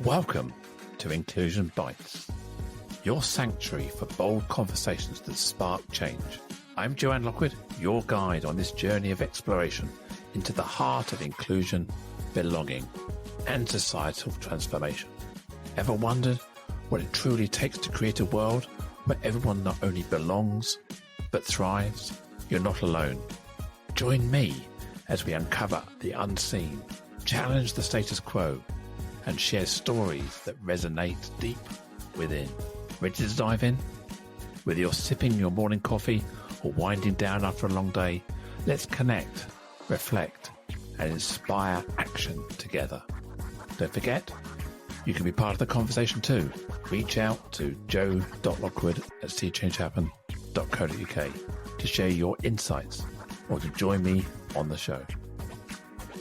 Welcome to Inclusion Bites, your sanctuary for bold conversations that spark change. I'm Joanne Lockwood, your guide on this journey of exploration into the heart of inclusion, belonging, and societal transformation. Ever wondered what it truly takes to create a world where everyone not only belongs, but thrives? You're not alone. Join me as we uncover the unseen, challenge the status quo, and share stories that resonate deep within. Ready to dive in? Whether you're sipping your morning coffee or winding down after a long day, let's connect, reflect, and inspire action together. Don't forget, you can be part of the conversation too. Reach out to joe.lockwood@seechangehappen.co.uk to share your insights or to join me on the show.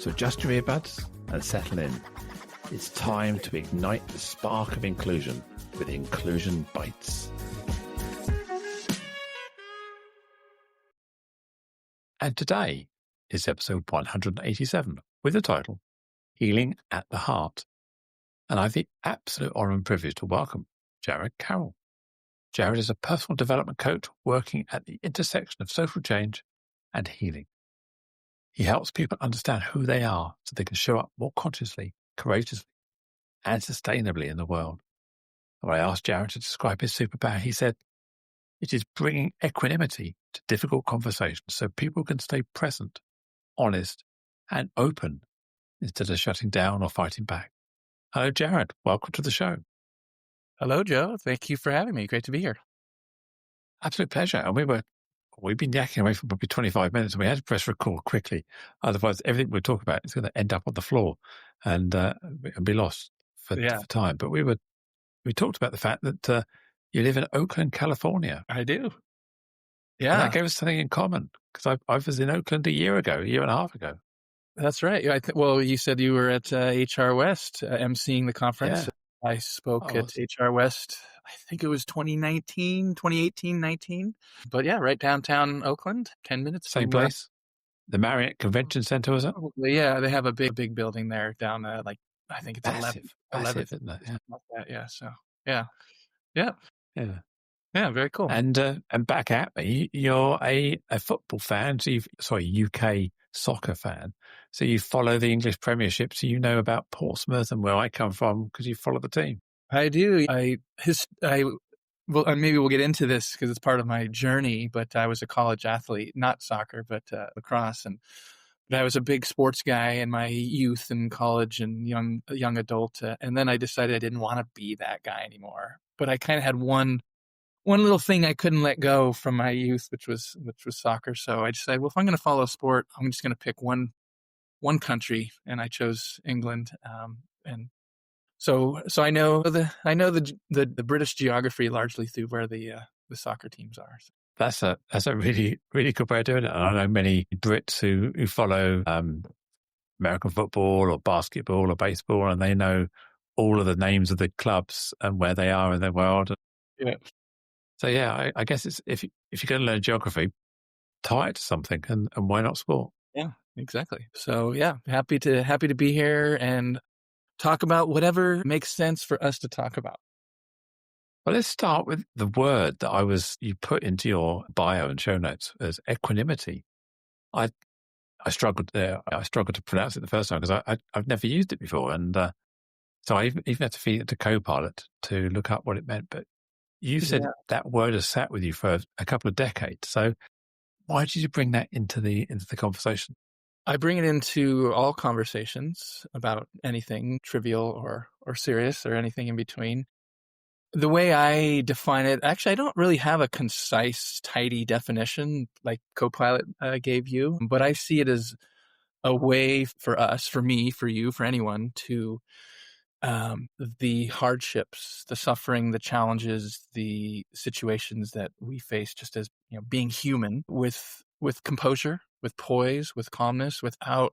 So adjust your earbuds and settle in. It's time to ignite the spark of inclusion with Inclusion Bites. And today is episode 187 with the title, Healing at the Heart. And I have the absolute honor and privilege to welcome Jared Karol. Jared is a personal development coach working at the intersection of social change and healing. He helps people understand who they are so they can show up more consciously, courageously, and sustainably in the world. When I asked Jared to describe his superpower, he said, it is bringing equanimity to difficult conversations so people can stay present, honest, and open instead of shutting down or fighting back. Hello, Jared. Welcome to the show. Hello, Joe. Thank you for having me. Great to be here. Absolute pleasure. And we've been yakking away for probably 25 minutes and we had to press record quickly. Otherwise, everything we talk about is going to end up on the floor and be lost for time. But we talked about the fact that you live in Oakland, California. I do. Yeah. And that gave us something in common because I was in Oakland a year and a half ago. That's right. Well, you said you were at HR West emceeing the conference. Yeah. I spoke at HR West, I think it was 2018, 19. But yeah, right downtown Oakland, 10 minutes. Same place? The Marriott Convention Center, was it? Probably, yeah. They have a big building there down I think it's massive, 11. Isn't it? Yeah. Like that, yeah. So, yeah. Yeah, very cool. And back at me, you're a football fan, UK soccer fan. So you follow the English Premiership, so you know about Portsmouth and where I come from because you follow the team. I do. Well, and maybe we'll get into this because it's part of my journey, but I was a college athlete, not soccer, but lacrosse. But I was a big sports guy in my youth and college and young adult. And then I decided I didn't want to be that guy anymore. But I kind of had one little thing I couldn't let go from my youth, which was soccer. So I decided, well, if I'm going to follow a sport, I'm just going to pick one country, and I chose England. And so I know the British geography largely through where the soccer teams are. That's a really, really good way of doing it. And I know many Brits who follow American football or basketball or baseball, and they know all of the names of the clubs and where they are in the world. Yeah. So yeah, I guess it's if you're going to learn geography, tie it to something, and why not sport? Yeah, exactly. So yeah, happy to be here and talk about whatever makes sense for us to talk about. Well, let's start with the word that you put into your bio and show notes as equanimity. I struggled there. I struggled to pronounce it the first time because I've never used it before, and so I even had to feed it to Copilot to look up what it meant. But you said that word has sat with you for a couple of decades. So why did you bring that into the conversation? I bring it into all conversations about anything trivial or serious or anything in between. The way I define it, actually, I don't really have a concise, tidy definition like Copilot gave you, but I see it as a way for us, for me, for you, for anyone to the hardships, the suffering, the challenges, the situations that we face just as being human with composure, with poise, with calmness, without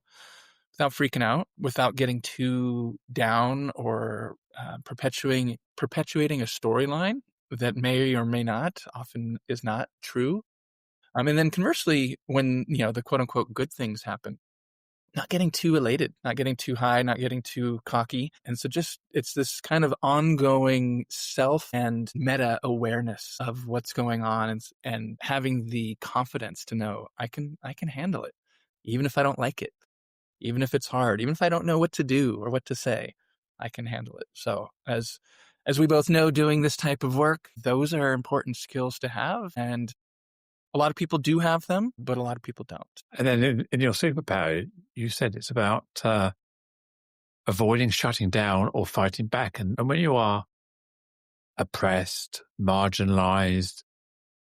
freaking out, without getting too down or perpetuating a storyline that may or may not, often is not true. And then conversely, when the quote unquote good things happen, not getting too elated, not getting too high, not getting too cocky. And so it's this kind of ongoing self and meta awareness of what's going on, and having the confidence to know I can handle it, even if I don't like it, even if it's hard, even if I don't know what to do or what to say, I can handle it. So as we both know, doing this type of work, those are important skills to have. And a lot of people do have them, but a lot of people don't. And then in your superpower, you said it's about avoiding shutting down or fighting back. And when you are oppressed, marginalized,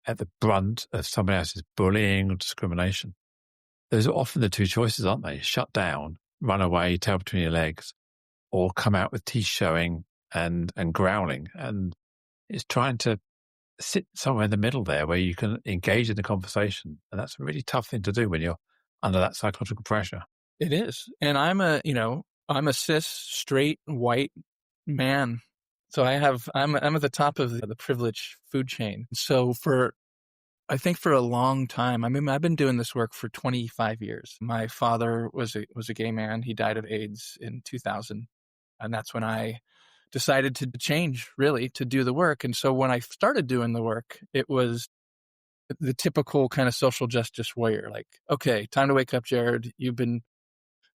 at the brunt of somebody else's bullying or discrimination, those are often the two choices, aren't they? Shut down, run away, tail between your legs, or come out with teeth showing and growling. And it's trying to sit somewhere in the middle there where you can engage in the conversation. And that's a really tough thing to do when you're under that psychological pressure. It is. And I'm a cis, straight, white man. So I'm at the top of the privilege food chain. So I think for a long time, I mean, I've been doing this work for 25 years. My father was a gay man. He died of AIDS in 2000. And that's when I decided to change, really, to do the work. And so when I started doing the work, it was the typical kind of social justice warrior, like, okay, time to wake up, Jared. You've been,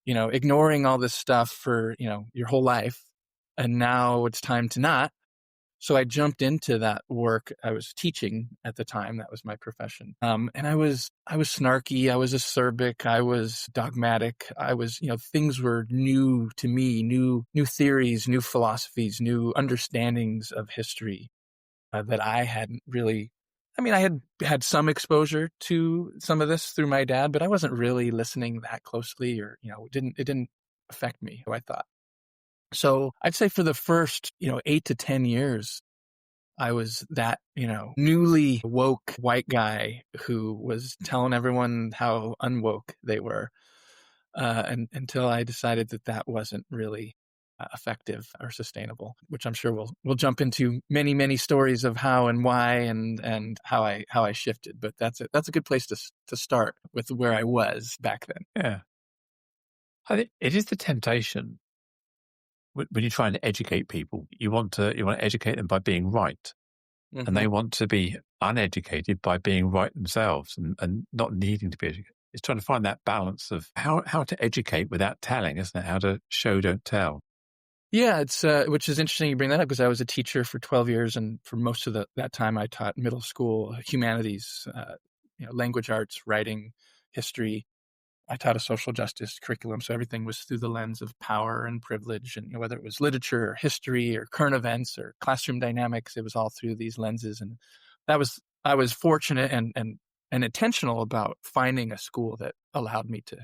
ignoring all this stuff for, your whole life. And now it's time to not. So I jumped into that work. I was teaching at the time. That was my profession. And I was snarky. I was acerbic. I was dogmatic. I was, things were new to me, new theories, new philosophies, new understandings of history that I hadn't really. I mean, I had some exposure to some of this through my dad, but I wasn't really listening that closely, or, it didn't affect me, who I thought. So I'd say for the first, 8 to 10 years, I was that, newly woke white guy who was telling everyone how unwoke they were, and until I decided that wasn't really effective or sustainable, which I'm sure we'll jump into many, many stories of how and why and how I shifted. But that's a good place to start with where I was back then. Yeah, I think it is the temptation when you're trying to educate people. You want to educate them by being right, Mm-hmm. and they want to be uneducated by being right themselves and not needing to be educated. It's trying to find that balance of how to educate without telling, isn't it? How to show, don't tell. Yeah, it's which is interesting you bring that up, because I was a teacher for 12 years, and for most of that time I taught middle school humanities, language arts, writing, history. I taught a social justice curriculum, so everything was through the lens of power and privilege, and whether it was literature or history or current events or classroom dynamics, it was all through these lenses. And I was fortunate and intentional about finding a school that allowed me to,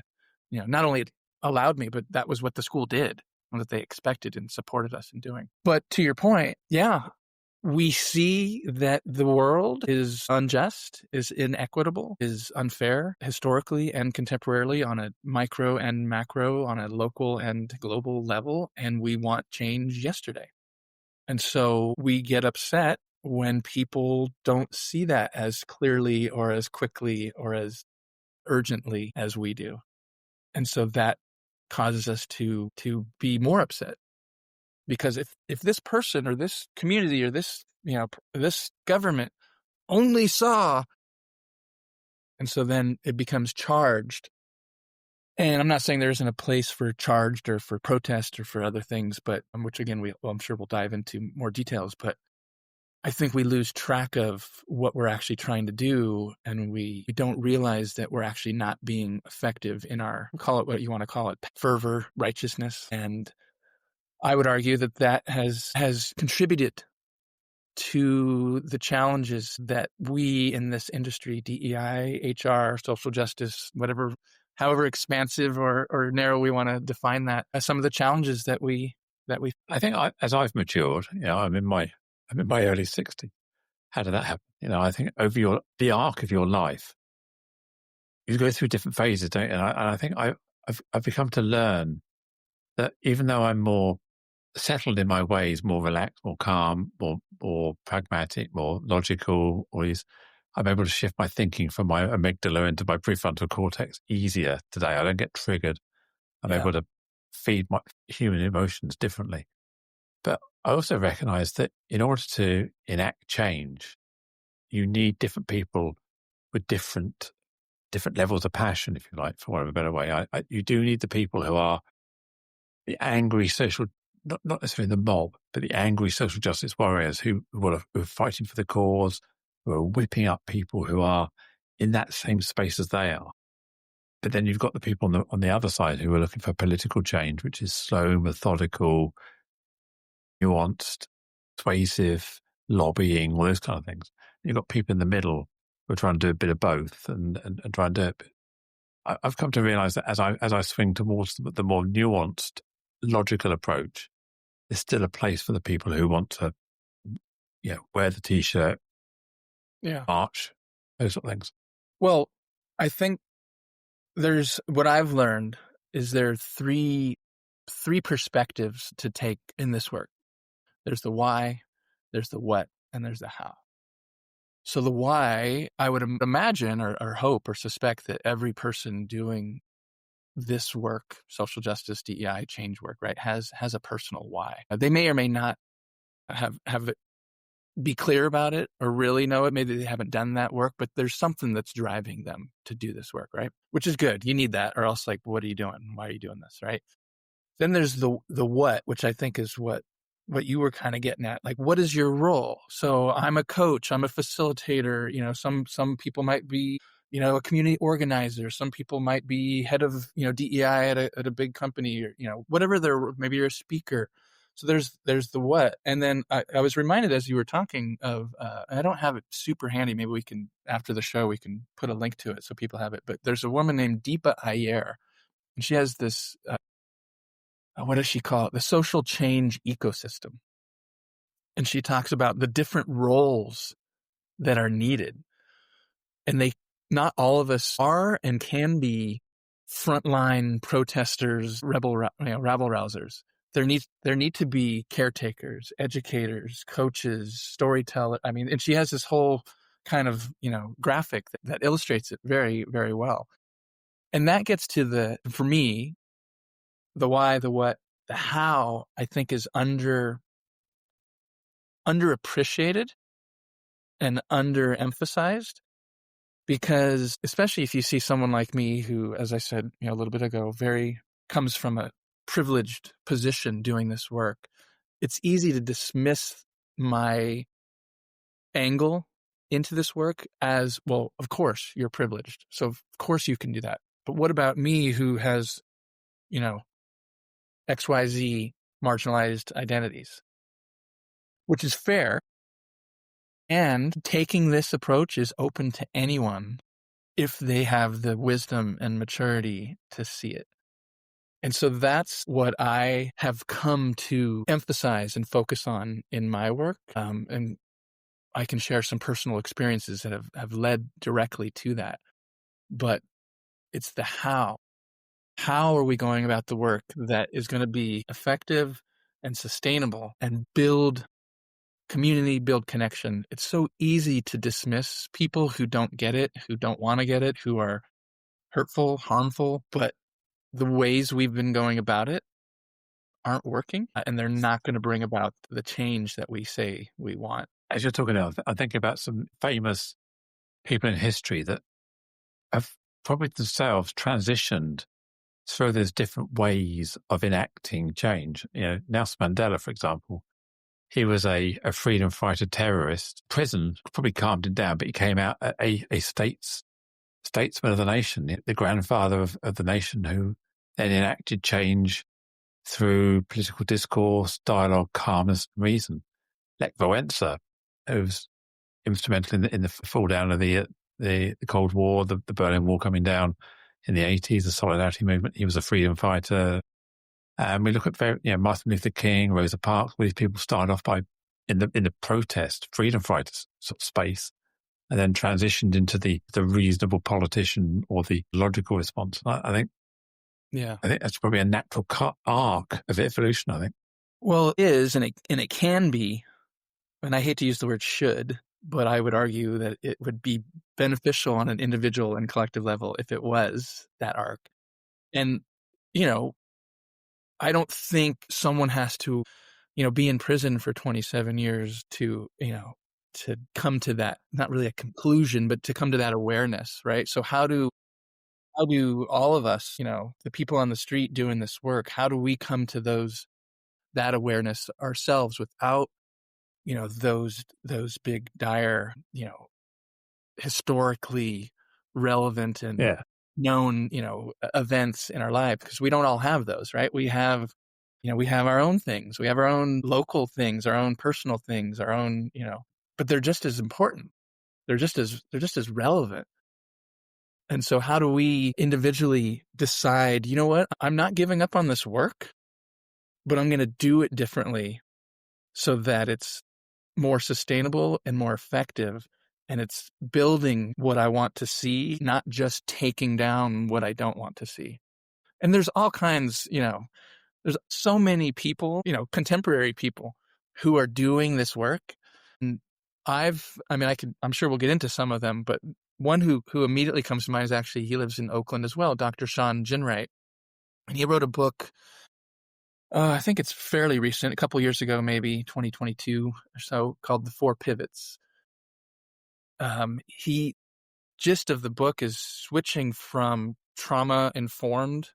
not only allowed me, but that was what the school did, and that they expected and supported us in doing. But to your point, yeah, we see that the world is unjust, is inequitable, is unfair historically and contemporarily on a micro and macro, on a local and global level, and we want change yesterday. And so we get upset when people don't see that as clearly or as quickly or as urgently as we do. And so that causes us to be more upset. Because if this person or this community or this, this government only saw, and so then it becomes charged. And I'm not saying there isn't a place for charged or for protest or for other things, but which again, I'm sure we'll dive into more details, but I think we lose track of what we're actually trying to do, and we don't realize that we're actually not being effective in our, call it what you want to call it, fervor, righteousness. And I would argue that has contributed to the challenges that we in this industry, DEI, HR, social justice, whatever, however expansive or narrow we want to define that, as some of the challenges that we. I think as I've matured, I'm in my early 60s. How did that happen? I think over the arc of your life, you go through different phases, don't you? And I think I've become to learn that even though I'm more settled in my ways, more relaxed, more calm, more pragmatic, more logical, I'm able to shift my thinking from my amygdala into my prefrontal cortex easier today. I don't get triggered I'm Yeah. able to feed my human emotions differently. But I also recognize that in order to enact change, you need different people with different levels of passion, if you like, for want of a better way. You do need the people who are the angry social, not necessarily the mob, but the angry social justice warriors who are fighting for the cause, who are whipping up people who are in that same space as they are. But then you've got the people on the other side who are looking for political change, which is slow, methodical, nuanced, persuasive, lobbying, all those kind of things. You've got people in the middle who are trying to do a bit of both and try and do it. I've come to realize that as I swing towards the more nuanced, logical approach, there's still a place for the people who want to, wear the T-shirt, march, those sort of things. Well, I think what I've learned is there are three perspectives to take in this work. There's the why, there's the what, and there's the how. So the why, I would imagine or hope or suspect that every person doing this work, social justice, DEI, change work, right, has a personal why. They may or may not have it be clear about it or really know it. Maybe they haven't done that work, but there's something that's driving them to do this work, right? Which is good. You need that, or else, like, what are you doing? Why are you doing this, right? Then there's the what, which I think is what you were kind of getting at. Like, what is your role? So I'm a coach, I'm a facilitator. Some people might be, a community organizer. Some people might be head of, DEI at a big company, or, whatever maybe you're a speaker. So there's the what. And then I was reminded as you were talking of, I don't have it super handy. Maybe we can, after the show, we can put a link to it so people have it. But there's a woman named Deepa Iyer, and she has this, what does she call it? The social change ecosystem. And she talks about the different roles that are needed. And not all of us are and can be frontline protesters, rabble rousers. There need to be caretakers, educators, coaches, storytellers. I mean, and she has this whole kind of, graphic that illustrates it very, very well. And that gets to for me, the why, the what, the how, I think is underappreciated and underemphasized, because especially if you see someone like me who, as I said, a little bit ago, comes from a privileged position doing this work, it's easy to dismiss my angle into this work as, well, of course you're privileged, so of course you can do that. But what about me who has, XYZ marginalized identities? Which is fair. And taking this approach is open to anyone if they have the wisdom and maturity to see it. And so that's what I have come to emphasize and focus on in my work. And I can share some personal experiences that have led directly to that. But it's the how. How are we going about the work that is going to be effective and sustainable and build community, build connection? It's so easy to dismiss people who don't get it, who don't want to get it, who are hurtful, harmful, but the ways we've been going about it aren't working, and they're not going to bring about the change that we say we want. As you're talking now, I think about some famous people in history that have probably themselves transitioned through those different ways of enacting change. Nelson Mandela, for example, he was a freedom fighter terrorist. Prison probably calmed him down, but he came out a statesman of the nation, the grandfather of the nation, who then enacted change through political discourse, dialogue, calmness, and reason. Lech Wałęsa, who was instrumental in the fall down of the Cold War, the Berlin Wall coming down in the 80s, the Solidarity movement. He was a freedom fighter. And we look at Martin Luther King, Rosa Parks. These people started off in the protest, freedom fighters sort of space, and then transitioned into the reasonable politician or the logical response. I think that's probably a natural arc of evolution. I think. Well, it is, and it can be, and I hate to use the word should, but I would argue that it would be beneficial on an individual and collective level if it was that arc. And you know, I don't think someone has to, be in prison for 27 years to, to come to that, not really a conclusion, but to come to that awareness, right? So how do all of us, the people on the street doing this work, how do we come to that awareness ourselves without, those big dire, historically relevant and Yeah. known, events in our life? Because we don't all have those, right? We have our own things. We have our own local things, our own personal things, our own, but they're just as important. They're just as relevant. And so how do we individually decide, you know what, I'm not giving up on this work, but I'm going to do it differently so that it's more sustainable and more effective. And it's building what I want to see, not just taking down what I don't want to see. And there's all kinds, there's so many people, contemporary people who are doing this work. And I'm sure we'll get into some of them, but one who immediately comes to mind is actually, he lives in Oakland as well, Dr. Sean Ginwright. And he wrote a book, I think it's fairly recent, a couple years ago, maybe 2022 or so, called The Four Pivots. He gist of the book is switching from trauma-informed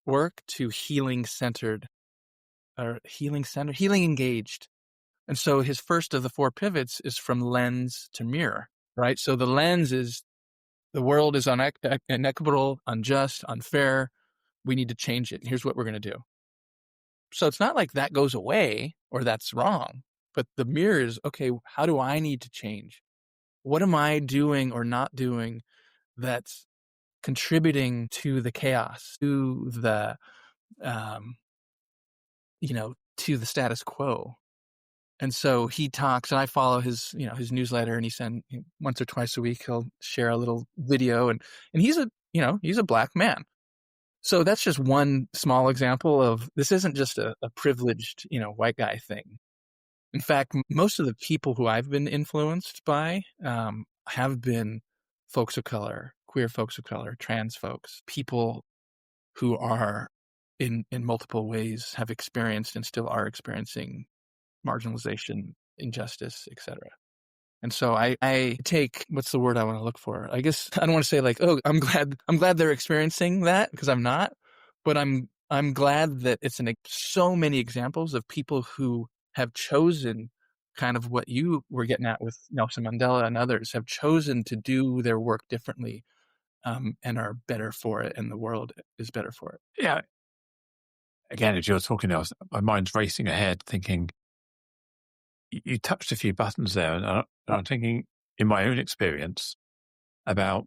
work to healing-centered, or healing engaged. And so his first of the four pivots is from lens to mirror, right? So the lens is, the world is inequitable, unjust, unfair. We need to change it. Here's what we're going to do. So it's not like that goes away or that's wrong, but the mirror is, okay, how do I need to change? What am I doing or not doing that's contributing to the chaos, to the, to the status quo? And so he talks, and I follow his, his newsletter, and he sends once or twice a week, he'll share a little video, and he's a Black man. So that's just one small example of, this isn't just a privileged, white guy thing. In fact, most of the people who I've been influenced by have been folks of color, queer folks of color, trans folks, people who are in multiple ways have experienced and still are experiencing marginalization, injustice, etc. And so I take, what's the word I want to look for? I guess I don't want to say like, oh, I'm glad they're experiencing that, because I'm not, but I'm glad that it's so many examples of people who have chosen kind of what you were getting at with Nelson Mandela and others, have chosen to do their work differently, and are better for it, and the world is better for it. Yeah. Again, as you're talking, my mind's racing ahead, thinking, you touched a few buttons there, and I'm thinking, in my own experience, about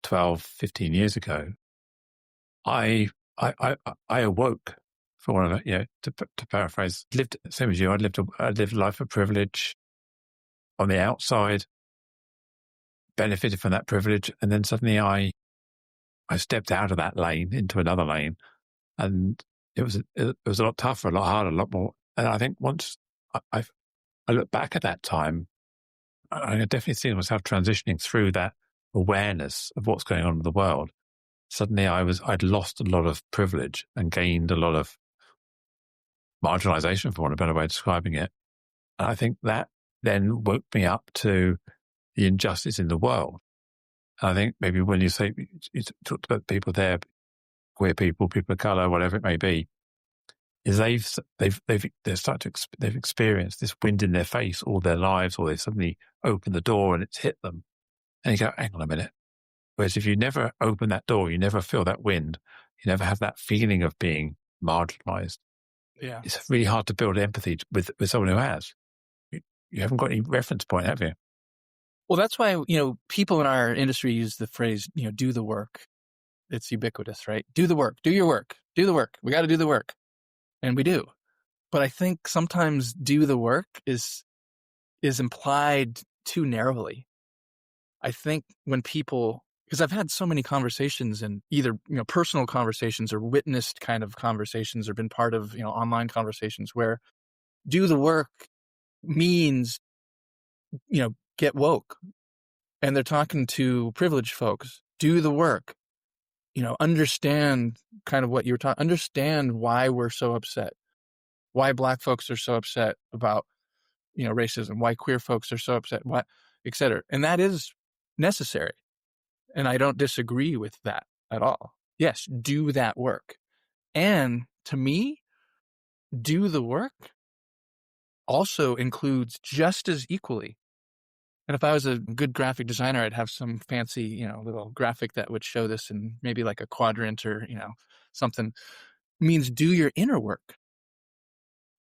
12, 15 years ago, I awoke, for one of it, to paraphrase, lived same as you. I lived a life of privilege on the outside, benefited from that privilege, and then suddenly I stepped out of that lane into another lane, and it was a lot tougher, a lot harder, a lot more. And I think once I look back at that time, I definitely see myself transitioning through that awareness of what's going on in the world. Suddenly I'd lost a lot of privilege and gained a lot of marginalization, for want of a better way of describing it. And I think that then woke me up to the injustice in the world. And I think maybe when you say, you talked about people there, queer people, people of color, whatever it may be, is they've experienced this wind in their face all their lives, or they suddenly open the door and it's hit them. And you go, hang on a minute. Whereas if you never open that door, you never feel that wind, you never have that feeling of being marginalized. Yeah. It's really hard to build empathy with someone who has. You haven't got any reference point, have you? Well, that's why, people in our industry use the phrase, do the work. It's ubiquitous, right? Do the work, do your work, do the work. We got to do the work. And we do. But I think sometimes do the work is implied too narrowly. I think when people, because I've had so many conversations, and either, personal conversations or witnessed kind of conversations, or been part of, online conversations where do the work means, get woke. And they're talking to privileged folks, do the work. understand kind of what you were talking, understand why we're so upset, why Black folks are so upset about, racism, why queer folks are so upset, why, et cetera. And that is necessary. And I don't disagree with that at all. Yes, do that work. And to me, do the work also includes just as equally. And if I was a good graphic designer, I'd have some fancy, little graphic that would show this in maybe like a quadrant or, something. Means do your inner work.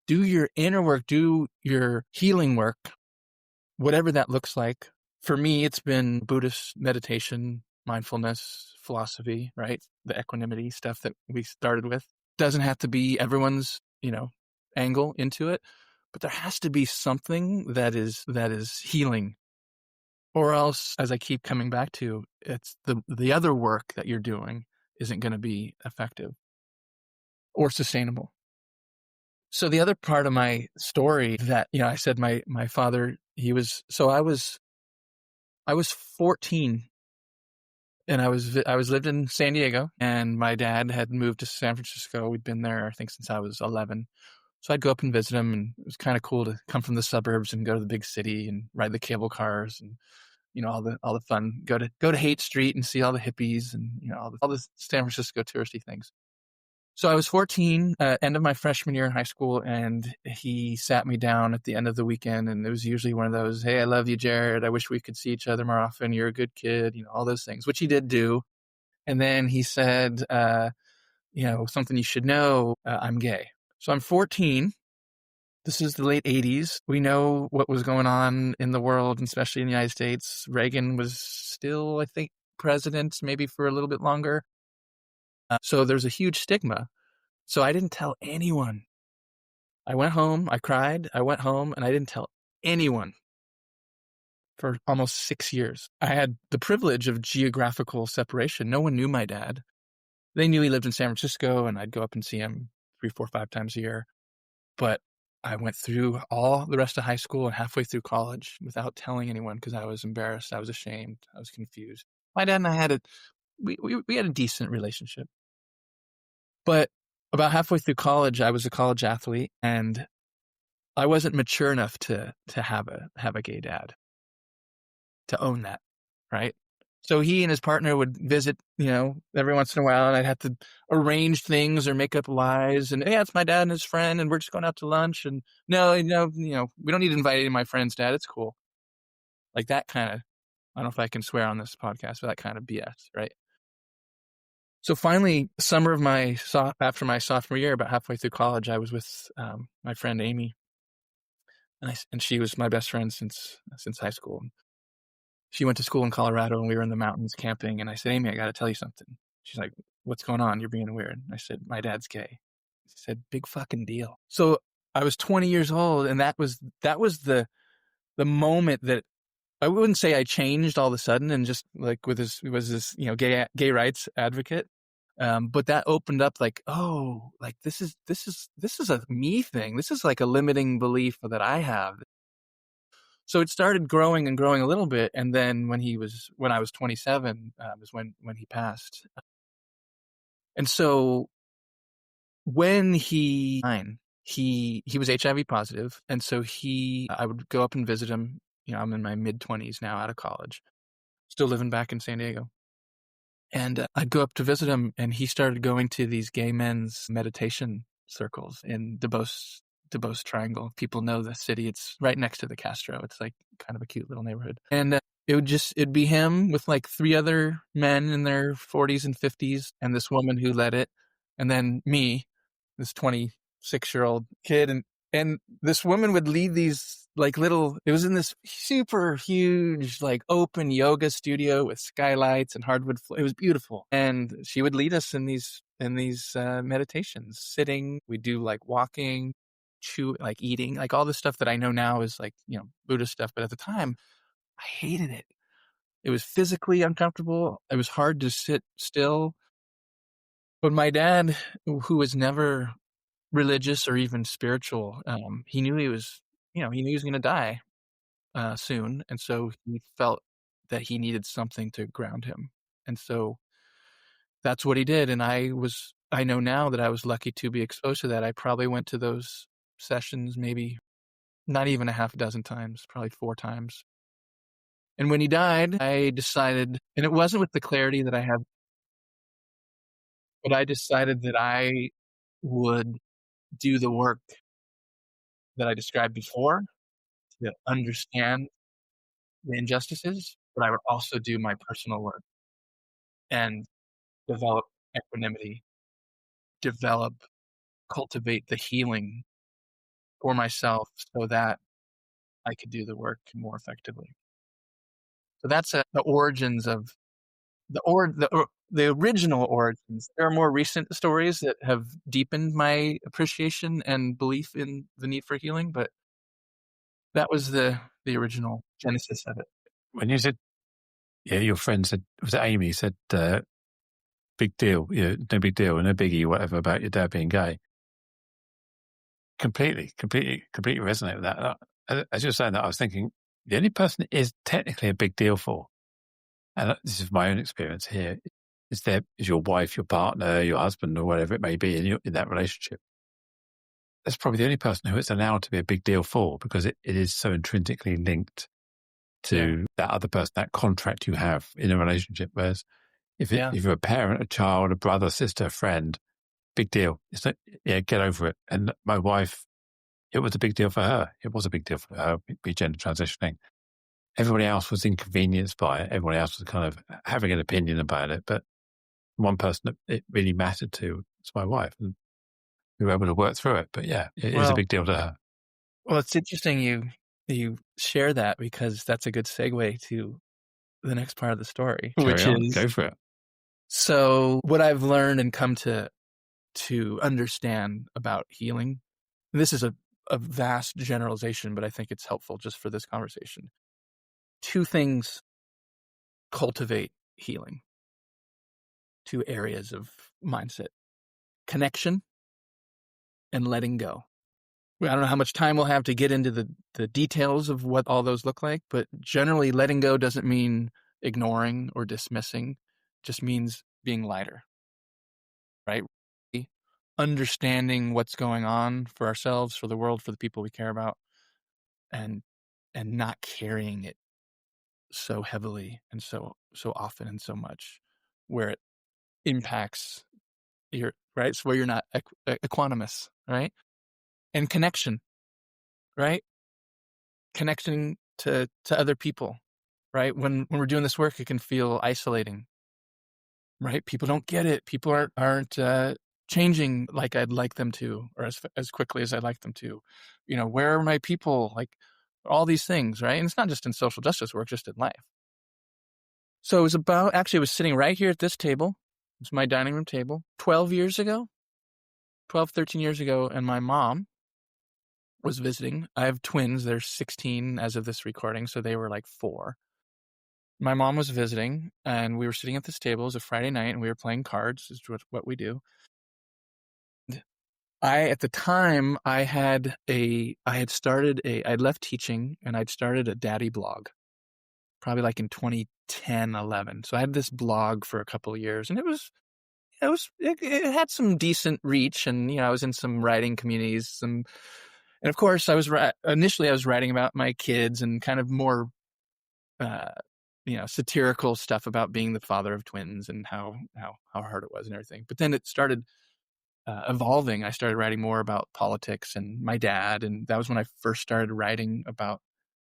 Do your inner work, do your healing work, whatever that looks like. For me, it's been Buddhist meditation, mindfulness, philosophy, right? The equanimity stuff that we started with. Doesn't have to be everyone's, angle into it, but there has to be something that is healing. Or else, as I keep coming back to, it's the other work that you're doing isn't going to be effective or sustainable. So the other part of my story that, I said my father, I was 14 and I was lived in San Diego, and my dad had moved to San Francisco. We'd been there, I think, since I was 11. So I'd go up and visit him, and it was kind of cool to come from the suburbs and go to the big city and ride the cable cars and, all the fun, go to Haight Street and see all the hippies and, all the San Francisco touristy things. So I was 14, end of my freshman year in high school, and he sat me down at the end of the weekend, and it was usually one of those, hey, I love you, Jared. I wish we could see each other more often. You're a good kid, all those things, which he did do. And then he said, something you should know, I'm gay. So I'm 14. This is the late 80s. We know what was going on in the world, especially in the United States. Reagan was still, I think, president, maybe for a little bit longer. So there's a huge stigma. So I didn't tell anyone. I went home, I cried, I went home, and I didn't tell anyone for almost 6 years. I had the privilege of geographical separation. No one knew my dad. They knew he lived in San Francisco, and I'd go up and see him 3, 4, 5 times a year. But I went through all the rest of high school and halfway through college without telling anyone because I was embarrassed, I was ashamed, I was confused. My dad and I had we had a decent relationship. But about halfway through college, I was a college athlete, and I wasn't mature enough to have a gay dad, to own that, right? So he and his partner would visit, every once in a while, and I'd have to arrange things or make up lies. And, yeah, it's my dad and his friend, and we're just going out to lunch. And no, we don't need to invite any of my friends, Dad. It's cool. Like that kind of, I don't know if I can swear on this podcast, but that kind of BS, right? So finally, summer of after my sophomore year, about halfway through college, I was with my friend Amy, and she was my best friend since high school. She went to school in Colorado, and we were in the mountains camping. And I said, Amy, I got to tell you something. She's like, what's going on? You're being weird. And I said, my dad's gay. She said, big fucking deal. So I was 20 years old, and that was the moment that I wouldn't say I changed all of a sudden, and just like was this gay rights advocate. But that opened up like, oh, like this is a me thing. This is like a limiting belief that I have. So it started growing and growing a little bit. And then when I was 27, was when he passed. And so when he was HIV positive. And so I would go up and visit him. I'm in my mid 20s now, out of college, still living back in San Diego. And I'd go up to visit him, and he started going to these gay men's meditation circles in Duboce Triangle. People know the city. It's right next to the Castro. It's like kind of a cute little neighborhood. And it'd be him with like 3 other men in their 40s and 50s, and this woman who led it, and then me, this 26-year-old kid. And this woman would lead these like it was in this super huge, like open yoga studio with skylights and hardwood. It was beautiful. And she would lead us in these meditations, sitting. We do like walking, like eating, like all the stuff that I know now is like, Buddhist stuff. But at the time, I hated it. It was physically uncomfortable. It was hard to sit still. But my dad, who was never religious or even spiritual, he knew he was going to die soon. And so he felt that he needed something to ground him. And so that's what he did. And I know now that I was lucky to be exposed to that. I probably went to those sessions maybe not even a half a dozen times, probably 4 times. And when he died, I decided, and it wasn't with the clarity that I have, but I decided that I would do the work that I described before to understand the injustices, but I would also do my personal work and develop equanimity, cultivate the healing for myself so that I could do the work more effectively. So that's the origins of the original origins. There are more recent stories that have deepened my appreciation and belief in the need for healing, but that was the original genesis of it. When you said, yeah, your friend said, was it Amy said, big deal, no big deal, no biggie, whatever about your dad being gay. Completely resonate with that. As you were saying that, I was thinking the only person it is technically a big deal for, and this is my own experience here, is your wife, your partner, your husband, or whatever it may be in that relationship. That's probably the only person who it's allowed to be a big deal for, because it is so intrinsically linked to that other person, that contract you have in a relationship. Whereas if you're a parent, a child, a brother, sister, a friend, big deal. It's like, get over it. And my wife, it was a big deal for her. It was a big deal for her, be gender transitioning. Everybody else was inconvenienced by it. Everybody else was kind of having an opinion about it. But one person that it really mattered to was my wife. And we were able to work through it. But it is a big deal to her. Well, it's interesting you share that, because that's a good segue to the next part of the story. Go for it. So what I've learned and come to understand about healing, and this is a vast generalization, but I think it's helpful just for this conversation. 2 things cultivate healing. 2 areas of mindset: connection and letting go. I don't know how much time we'll have to get into the details of what all those look like, but generally letting go doesn't mean ignoring or dismissing, it just means being lighter, right? Understanding what's going on for ourselves, for the world, for the people we care about, and not carrying it so heavily and so often and so much, where it impacts your, right? So where you're not equanimous, right? And connection, right? Connecting to other people, right? When we're doing this work, it can feel isolating, right? People don't get it. People aren't changing like I'd like them to, or as quickly as I'd like them to. Where are my people? Like all these things, right? And it's not just in social justice work, just in life. So it was sitting right here at this table. It's my dining room table 13 years ago. And my mom was visiting. I have twins. They're 16 as of this recording, so they were like 4. My mom was visiting, and we were sitting at this table. It was a Friday night, and we were playing cards, is what we do. At the time, I'd left teaching, and I'd started a daddy blog, probably like in 2010, 11. So I had this blog for a couple of years, and it had some decent reach, and I was in some writing communities, and of course I was initially writing about my kids and kind of more satirical stuff about being the father of twins and how hard it was and everything. But then it started evolving. I started writing more about politics and my dad, and that was when I first started writing about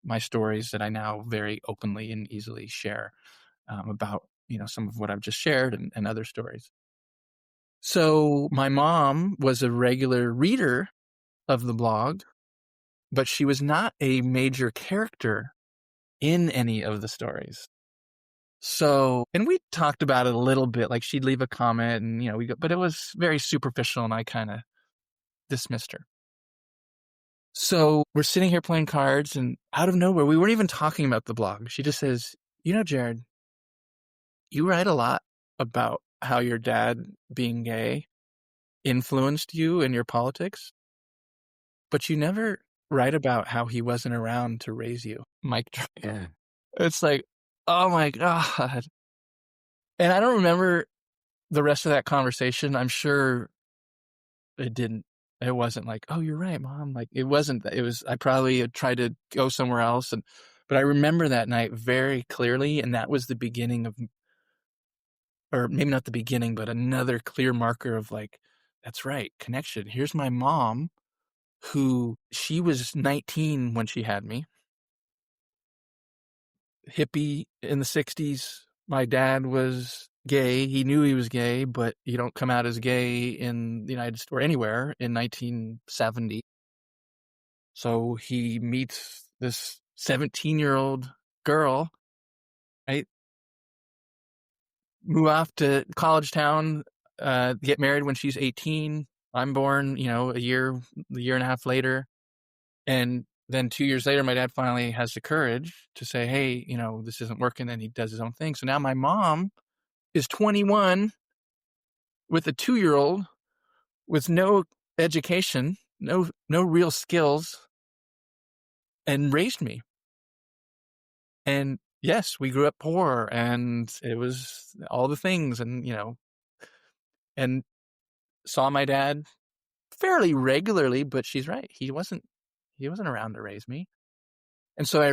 my stories that I now very openly and easily share about some of what I've just shared and other stories. So my mom was a regular reader of the blog, but she was not a major character in any of the stories. So, and we talked about it a little bit, like she'd leave a comment and, but it was very superficial and I kind of dismissed her. So we're sitting here playing cards, and out of nowhere, we weren't even talking about the blog. She just says, Jared, you write a lot about how your dad being gay influenced you in your politics, but you never write about how he wasn't around to raise you. Mic drop. Yeah. It's like, oh my God. And I don't remember the rest of that conversation, I'm sure it wasn't like, oh, you're right, Mom. Like, it wasn't, I probably had tried to go somewhere else. But I remember that night very clearly. And that was the beginning of, or maybe not the beginning, but another clear marker of like, that's right, connection. Here's my mom, who she was 19 when she had me, hippie in the 60s. My dad was gay. He knew he was gay, but you don't come out as gay in the United States or anywhere in 1970. So he meets this 17-year-old girl, right? Move off to college town, get married when she's 18. I'm born, a year and a half later. And then 2 years later, my dad finally has the courage to say, hey, this isn't working. And he does his own thing. So now my mom is 21 with a 2-year-old with no education, no real skills, and raised me. And yes, we grew up poor, and it was all the things, and saw my dad fairly regularly, but she's right. He wasn't around to raise me. And so I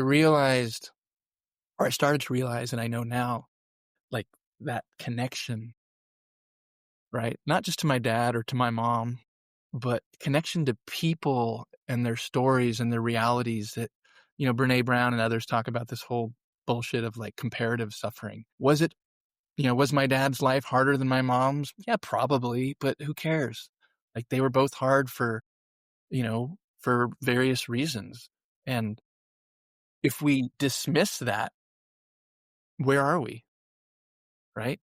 started to realize, and I know now, like, that connection, right? Not just to my dad or to my mom, but connection to people and their stories and their realities that, Brene Brown and others talk about this whole bullshit of like comparative suffering. Was my dad's life harder than my mom's? Yeah, probably, but who cares? Like, they were both hard for various reasons. And if we dismiss that, where are we? Right?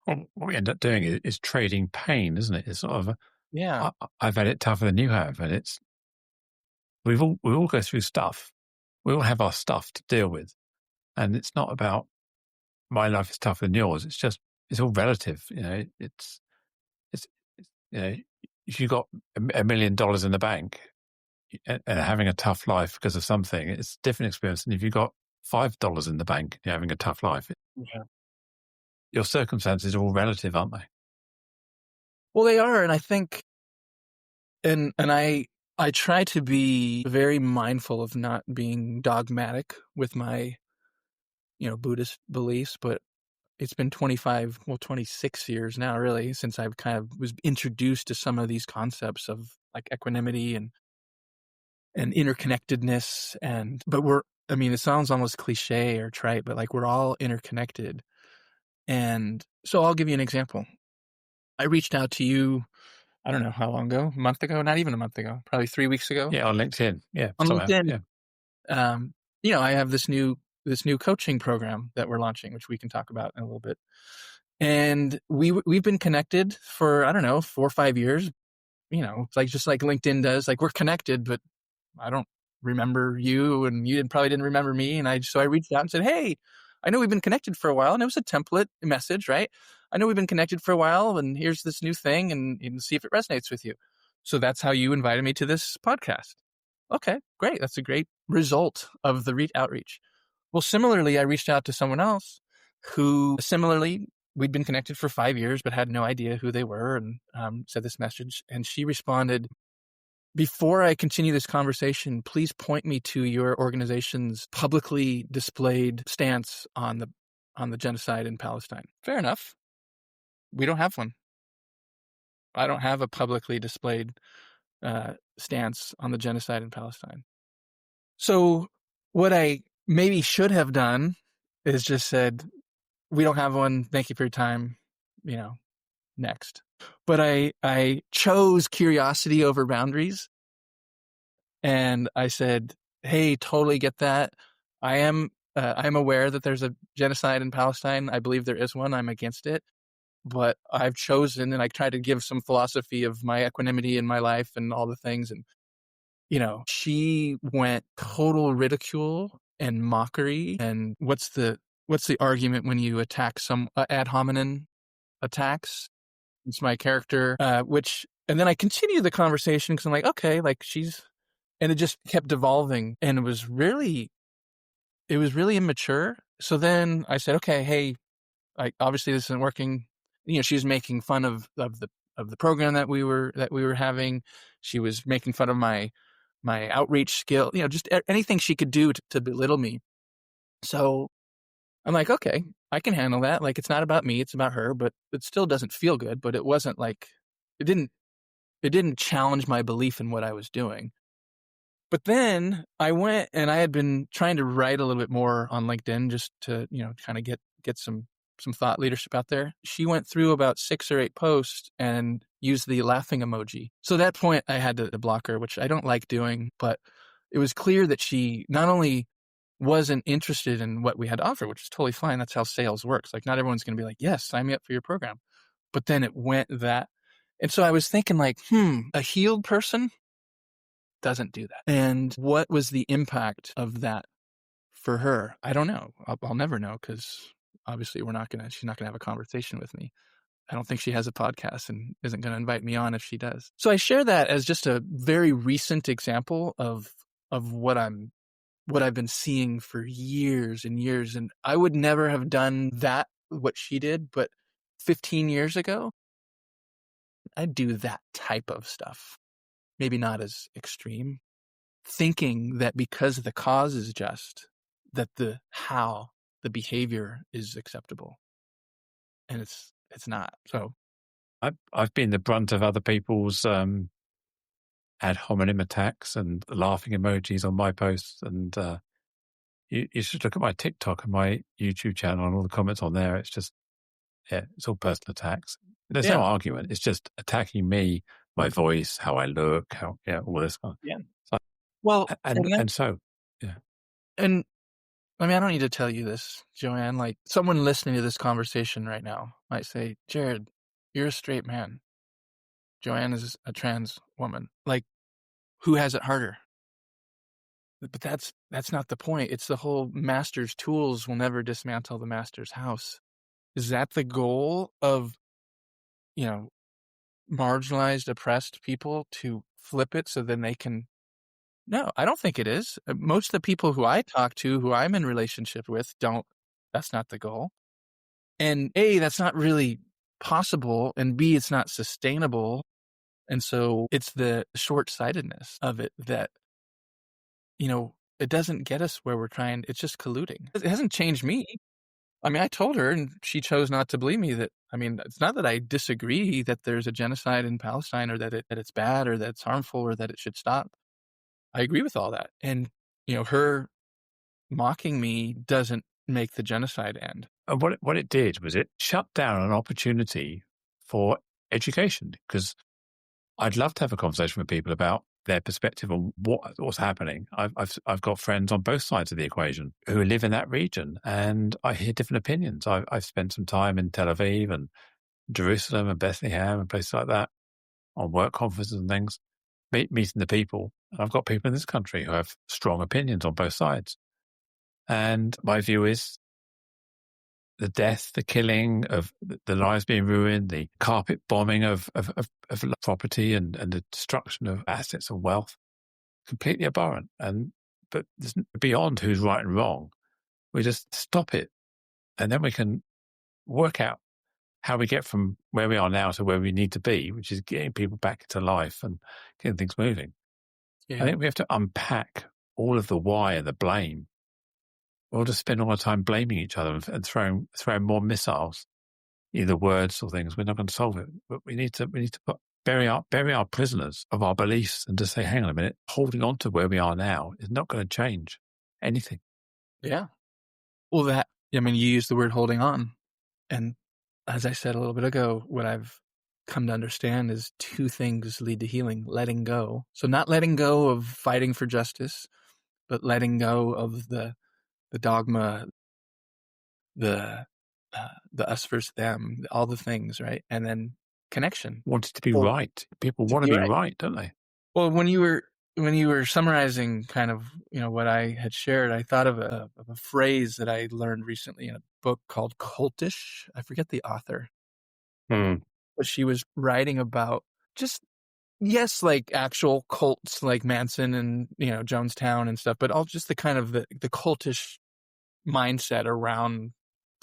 Well, what we end up doing is trading pain, isn't it? It's sort of, Yeah. I've had it tougher than you have. And we all go through stuff. We all have our stuff to deal with. And it's not about my life is tougher than yours. It's all relative. It's if you got $1 million in the bank and having a tough life because of something, it's a different experience than if you got $5 in the bank and you're having a tough life. Yeah. Your circumstances are all relative, aren't they? Well, they are. And I think, and I try to be very mindful of not being dogmatic with my, Buddhist beliefs, but it's been 26 years now, really, since I've kind of was introduced to some of these concepts of like equanimity and interconnectedness. But it sounds almost cliche or trite, but like, we're all interconnected. And so I'll give you an example. I reached out to you, I don't know how long ago, a month ago, not even a month ago, probably 3 weeks ago. Yeah, on LinkedIn. Yeah. On LinkedIn. Yeah. I have this new coaching program that we're launching, which we can talk about in a little bit. And we've been connected for, I don't know, 4 or 5 years. It's like, just like LinkedIn does, like, we're connected, but I don't remember you, and you probably didn't remember me. And so I reached out and said, hey, I know we've been connected for a while. And it was a template message, right? I know we've been connected for a while, and here's this new thing, and see if it resonates with you. So that's how you invited me to this podcast. Okay, great. That's a great result of the outreach. Well, similarly, I reached out to someone else who we'd been connected for 5 years, but had no idea who they were, and said this message. And she responded, before I continue this conversation, please point me to your organization's publicly displayed stance on the genocide in Palestine. Fair enough. We don't have one. I don't have a publicly displayed stance on the genocide in Palestine. So what I maybe should have done is just said, we don't have one. Thank you for your time. Next. But I chose curiosity over boundaries. And I said, hey, totally get that. I'm aware that there's a genocide in Palestine. I believe there is one. I'm against it. But I've chosen, and I try to give some philosophy of my equanimity in my life and all the things. And, she went total ridicule and mockery. And what's the argument when you attack some ad hominem attacks? It's my character, and then I continue the conversation because I'm like, okay, like, and it just kept devolving, and it was really immature. So then I said, okay, hey, obviously this isn't working. she was making fun of the program that we were having. She was making fun of my outreach skill, just anything she could do to belittle me. So I'm like, okay, I can handle that. Like, it's not about me, it's about her, but it still doesn't feel good. But it wasn't like, it didn't challenge my belief in what I was doing. But then I went and I had been trying to write a little bit more on LinkedIn just to, kind of get some thought leadership out there. She went through about 6 or 8 posts and used the laughing emoji. So at that point I had to block her, which I don't like doing, but it was clear that she not only wasn't interested in what we had to offer, which is totally fine. That's how sales works. Like, not everyone's going to be like, yes, sign me up for your program. But then it went that. And so I was thinking like, a healed person doesn't do that. And what was the impact of that for her? I don't know. I'll never know, because obviously she's not going to have a conversation with me. I don't think she has a podcast and isn't going to invite me on if she does. So I share that as just a very recent example of what I've been seeing for years and years. And I would never have done that, what she did, but 15 years ago, I'd do that type of stuff. Maybe not as extreme, thinking that because the cause is just, that the behavior is acceptable, and it's not. So I've been the brunt of other people's ad hominem attacks and laughing emojis on my posts, and you should look at my TikTok and my YouTube channel and all the comments on there. It's just, it's all personal attacks. There's no argument. It's just attacking me, my voice, how I look, all this stuff. Yeah. So, well, and so, yeah. And I mean, I don't need to tell you this, Joanne. Like, someone listening to this conversation right now might say, Jared, you're a straight man. Joanne is a trans woman. Like, who has it harder? But that's not the point. It's the whole master's tools will never dismantle the master's house. Is that the goal of, marginalized, oppressed people, to flip it so then they can? No, I don't think it is. Most of the people who I talk to, who I'm in relationship with, don't. That's not the goal. And A, that's not really possible. And B, it's not sustainable. And so it's the short-sightedness of it that, it doesn't get us where we're trying. It's just colluding. It hasn't changed me. I mean, I told her, and she chose not to believe me, that, I mean, it's not that I disagree that there's a genocide in Palestine, or that it's bad, or that it's harmful, or that it should stop. I agree with all that. And, her mocking me doesn't make the genocide end. And what it did was it shut down an opportunity for education, because I'd love to have a conversation with people about their perspective on what's happening. I've got friends on both sides of the equation who live in that region, and I hear different opinions. I've spent some time in Tel Aviv and Jerusalem and Bethlehem and places like that on work conferences and things, meeting the people. And I've got people in this country who have strong opinions on both sides. And my view is the death, the killing of the lives being ruined, the carpet bombing of property and the destruction of assets and wealth, completely abhorrent. But beyond who's right and wrong, we just stop it. And then we can work out how we get from where we are now to where we need to be, which is getting people back into life and getting things moving. Yeah. I think we have to unpack all of the why and the blame. We'll just spend all our time blaming each other and throwing more missiles, either words or things. We're not going to solve it. But we need to bury our prisoners of our beliefs and just say, hang on a minute, holding on to where we are now is not going to change anything. Yeah. Well, you used the word holding on. And as I said a little bit ago, what I've come to understand is 2 things lead to healing: letting go. So not letting go of fighting for justice, but letting go of the dogma, the us versus them, all the things, right? And then connection. Want it to be right. People want to be right, don't they? Well, when you were summarizing kind of, what I had shared, I thought of a phrase that I learned recently in a book called Cultish. I forget the author. But she was writing about just, yes, like actual cults like Manson and, Jonestown and stuff, but all just the kind of the cultish mindset around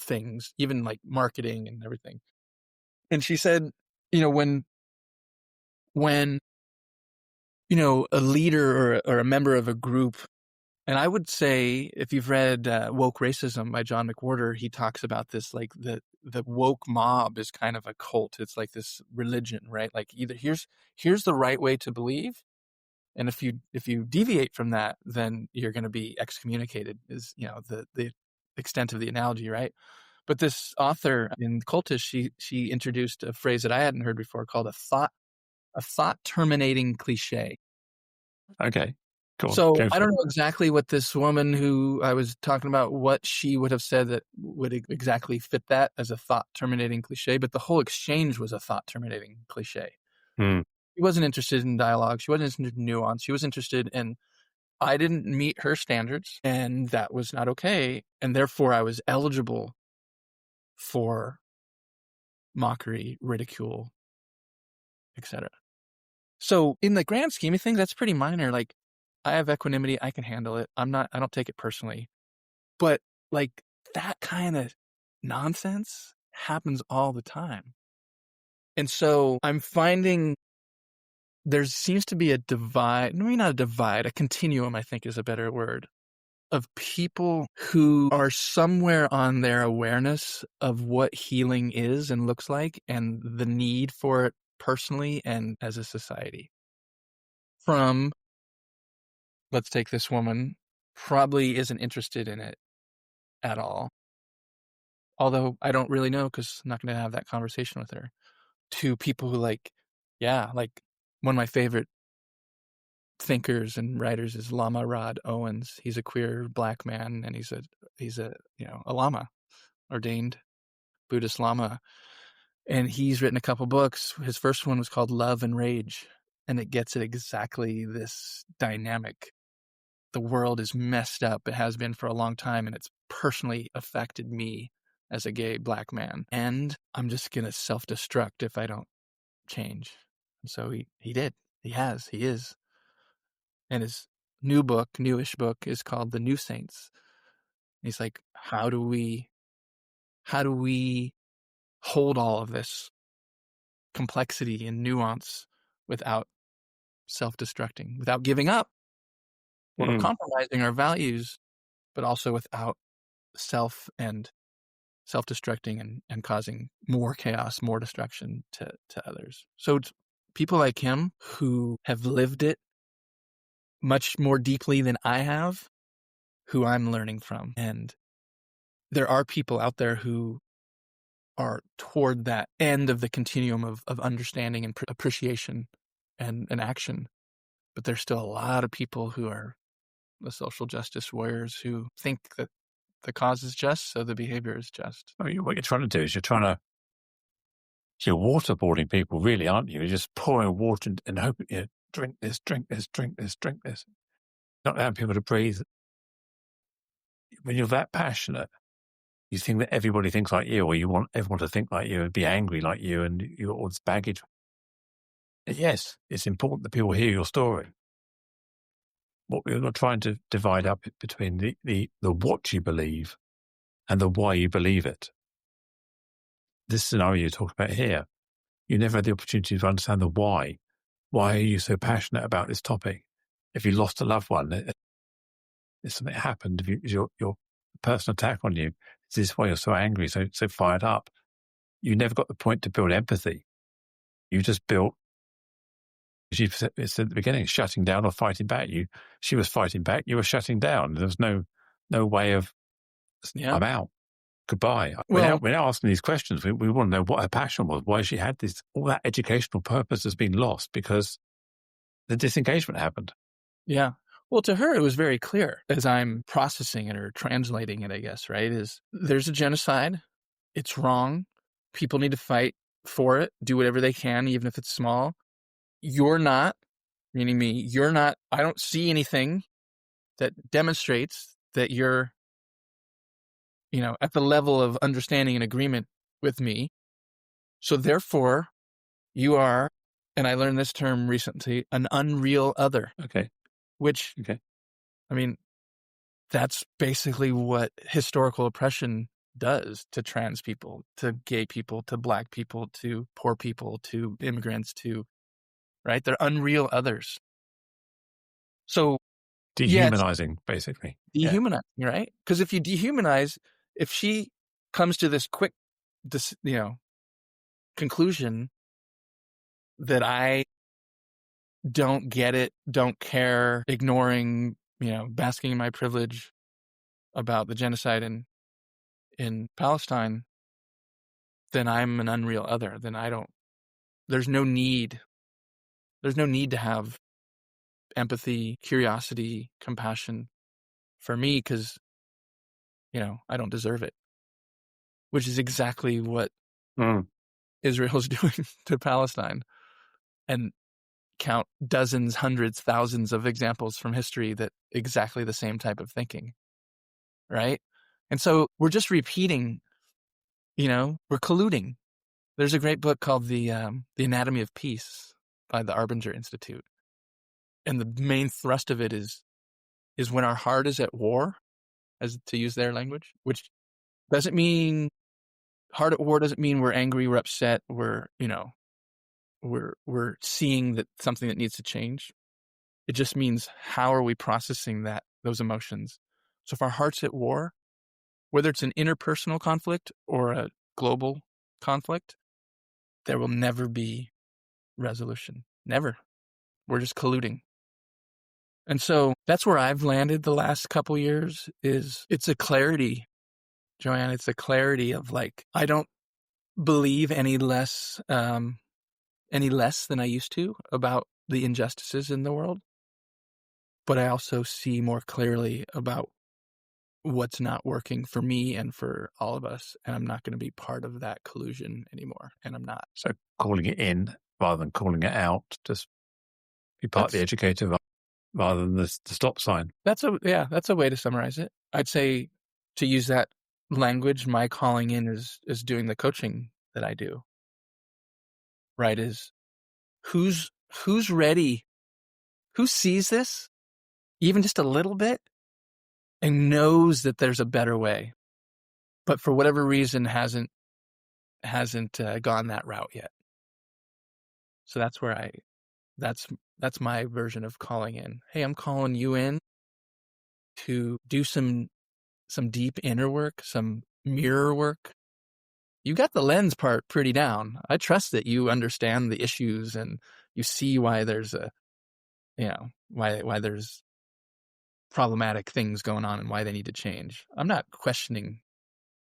things, even like marketing and everything. And she said, when a leader or a member of a group, and I would say if you've read Woke Racism by John McWhorter, he talks about this, like the woke mob is kind of a cult. It's like this religion, right? Like either here's the right way to believe, and if you deviate from that, then you're going to be excommunicated, is the extent of the analogy, right? But this author in Cultish, she introduced a phrase that I hadn't heard before called a thought terminating cliche. Okay, cool. So I don't know exactly what this woman who I was talking about, what she would have said that would exactly fit that as a thought terminating cliche, but the whole exchange was a thought terminating cliche. She wasn't interested in dialogue. She wasn't interested in nuance. She was interested in, I didn't meet her standards, and that was not okay. And therefore I was eligible for mockery, ridicule, etc. So in the grand scheme of things, that's pretty minor. Like, I have equanimity. I can handle it. I don't take it personally. But like that kind of nonsense happens all the time. And so I'm finding there seems to be a divide, maybe not a divide, a continuum, I think is a better word, of people who are somewhere on their awareness of what healing is and looks like and the need for it personally and as a society. From, let's take this woman, probably isn't interested in it at all. Although I don't really know because I'm not going to have that conversation with her. To people who like one of my favorite thinkers and writers is Lama Rod Owens. He's a queer black man, and he's a lama, ordained Buddhist lama. And he's written a couple books. His first one was called Love and Rage, and it gets at exactly this dynamic. The world is messed up. It has been for a long time, and it's personally affected me as a gay black man. And I'm just going to self-destruct if I don't change. And so he did. He is. And his newish book is called The New Saints. He's like, how do we hold all of this complexity and nuance without self-destructing, without giving up or compromising our values, but also without self-destructing and causing more chaos, more destruction to others. So it's people like him who have lived it much more deeply than I have, who I'm learning from. And there are people out there who are toward that end of the continuum of understanding and appreciation and action. But there's still a lot of people who are the social justice warriors who think that the cause is just, so the behavior is just. What you're trying to do is you're waterboarding people, really, aren't you? You're just pouring water and hoping, drink this, drink this, drink this, drink this. Not allowing people to breathe. When you're that passionate, you think that everybody thinks like you, or you want everyone to think like you and be angry like you, and you got all this baggage. Yes, it's important that people hear your story. What we're not trying to divide up between the what you believe and the why you believe it. This scenario you talk about here, you never had the opportunity to understand the why. Why are you so passionate about this topic? If you lost a loved one, if something happened, if your personal attack on you, is this why you're so angry, so fired up? You never got the point to build empathy. You just built, as you said at the beginning, shutting down or fighting back. She was fighting back, you were shutting down. There was no way of, I'm out. Goodbye. Well, we're now asking these questions. We want to know what her passion was, why she had this. All that educational purpose has been lost because the disengagement happened. Yeah. Well, to her, it was very clear as I'm processing it or translating it, I guess, right? Is there's a genocide. It's wrong. People need to fight for it, do whatever they can, even if it's small. You're not, meaning me, you're not, I don't see anything that demonstrates that you're, at the level of understanding and agreement with me. So therefore, you are, and I learned this term recently, an unreal other. Okay. Which, I mean, that's basically what historical oppression does to trans people, to gay people, to black people, to poor people, to immigrants, to, right? They're unreal others. So Dehumanizing, basically. Yeah. dehumanizing, right? Because if you dehumanize, if she comes to this quick, conclusion that I don't get it, don't care, ignoring, basking in my privilege about the genocide in Palestine, then I'm an unreal other. Then there's no need to have empathy, curiosity, compassion for me because, I don't deserve it, which is exactly what Israel's doing to Palestine. And count dozens, hundreds, thousands of examples from history that exactly the same type of thinking, right? And so we're just repeating, we're colluding. There's a great book called The Anatomy of Peace by the Arbinger Institute. And the main thrust of it is when our heart is at war, as to use their language, which doesn't mean heart at war doesn't mean we're angry, we're upset, we're seeing that something that needs to change. It just means how are we processing those emotions? So if our heart's at war, whether it's an interpersonal conflict or a global conflict, there will never be resolution. Never. We're just colluding. And so that's where I've landed the last couple years it's a clarity, Joanne. It's a clarity of like, I don't believe any less than I used to about the injustices in the world. But I also see more clearly about what's not working for me and for all of us. And I'm not going to be part of that collusion anymore. And I'm not. So calling it in rather than calling it out, just be part of the educator rather than the stop sign. That's a way to summarize it. I'd say to use that language, my calling in is doing the coaching that I do. Right? Is who's ready, who sees this even just a little bit and knows that there's a better way, but for whatever reason hasn't gone that route yet. So that's where that's my version of calling in. Hey, I'm calling you in to do some deep inner work, some mirror work. You got the lens part pretty down. I trust that you understand the issues and you see why there's why there's problematic things going on and why they need to change. I'm not questioning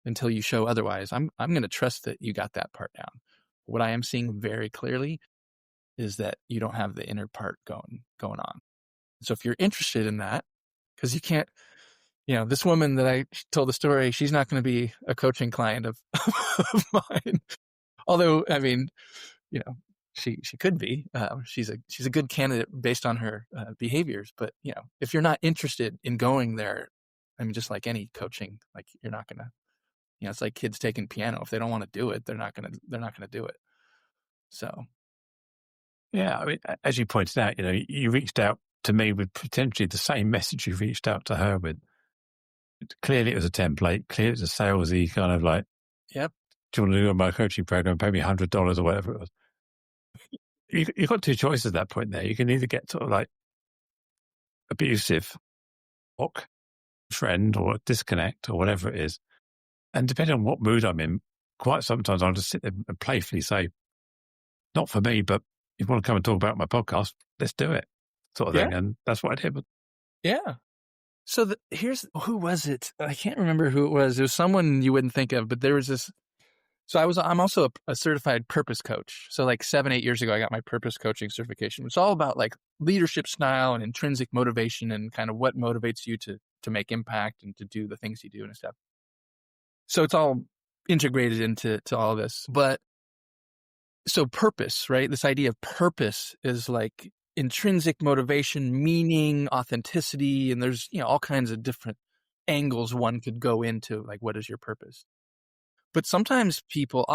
until you show otherwise. I'm going to trust that you got that part down. What I am seeing very clearly is that you don't have the inner part going on. So if you're interested in that, because you can't, this woman that I told the story, she's not going to be a coaching client of mine. Although, I mean, she could be. She's a good candidate based on her behaviors. But if you're not interested in going there, I mean, just like any coaching, like you're not gonna. It's like kids taking piano. If they don't want to do it, they're not gonna do it. So, yeah. I mean, as you pointed out, you reached out to me with potentially the same message you reached out to her with. Clearly, it was a template. Clearly, it was a salesy kind of like, yep. Do you want to do my coaching program? Pay me $100 or whatever it was. You've got two choices at that point there. You can either get sort of like abusive, friend or disconnect or whatever it is. And depending on what mood I'm in, quite sometimes I'll just sit there and playfully say, not for me, but if you want to come and talk about my podcast, let's do it, sort of thing. And that's what I did. Yeah. So who was it? I can't remember who it was. It was someone you wouldn't think of, but there was this. So I'm also a certified purpose coach. So like 7-8 years ago, I got my purpose coaching certification. It's all about like leadership style and intrinsic motivation and kind of what motivates you to make impact and to do the things you do and stuff. So it's all integrated into all of this. But so purpose, right? This idea of purpose is like intrinsic motivation, meaning, authenticity, and there's all kinds of different angles one could go into, like what is your purpose? But oftentimes people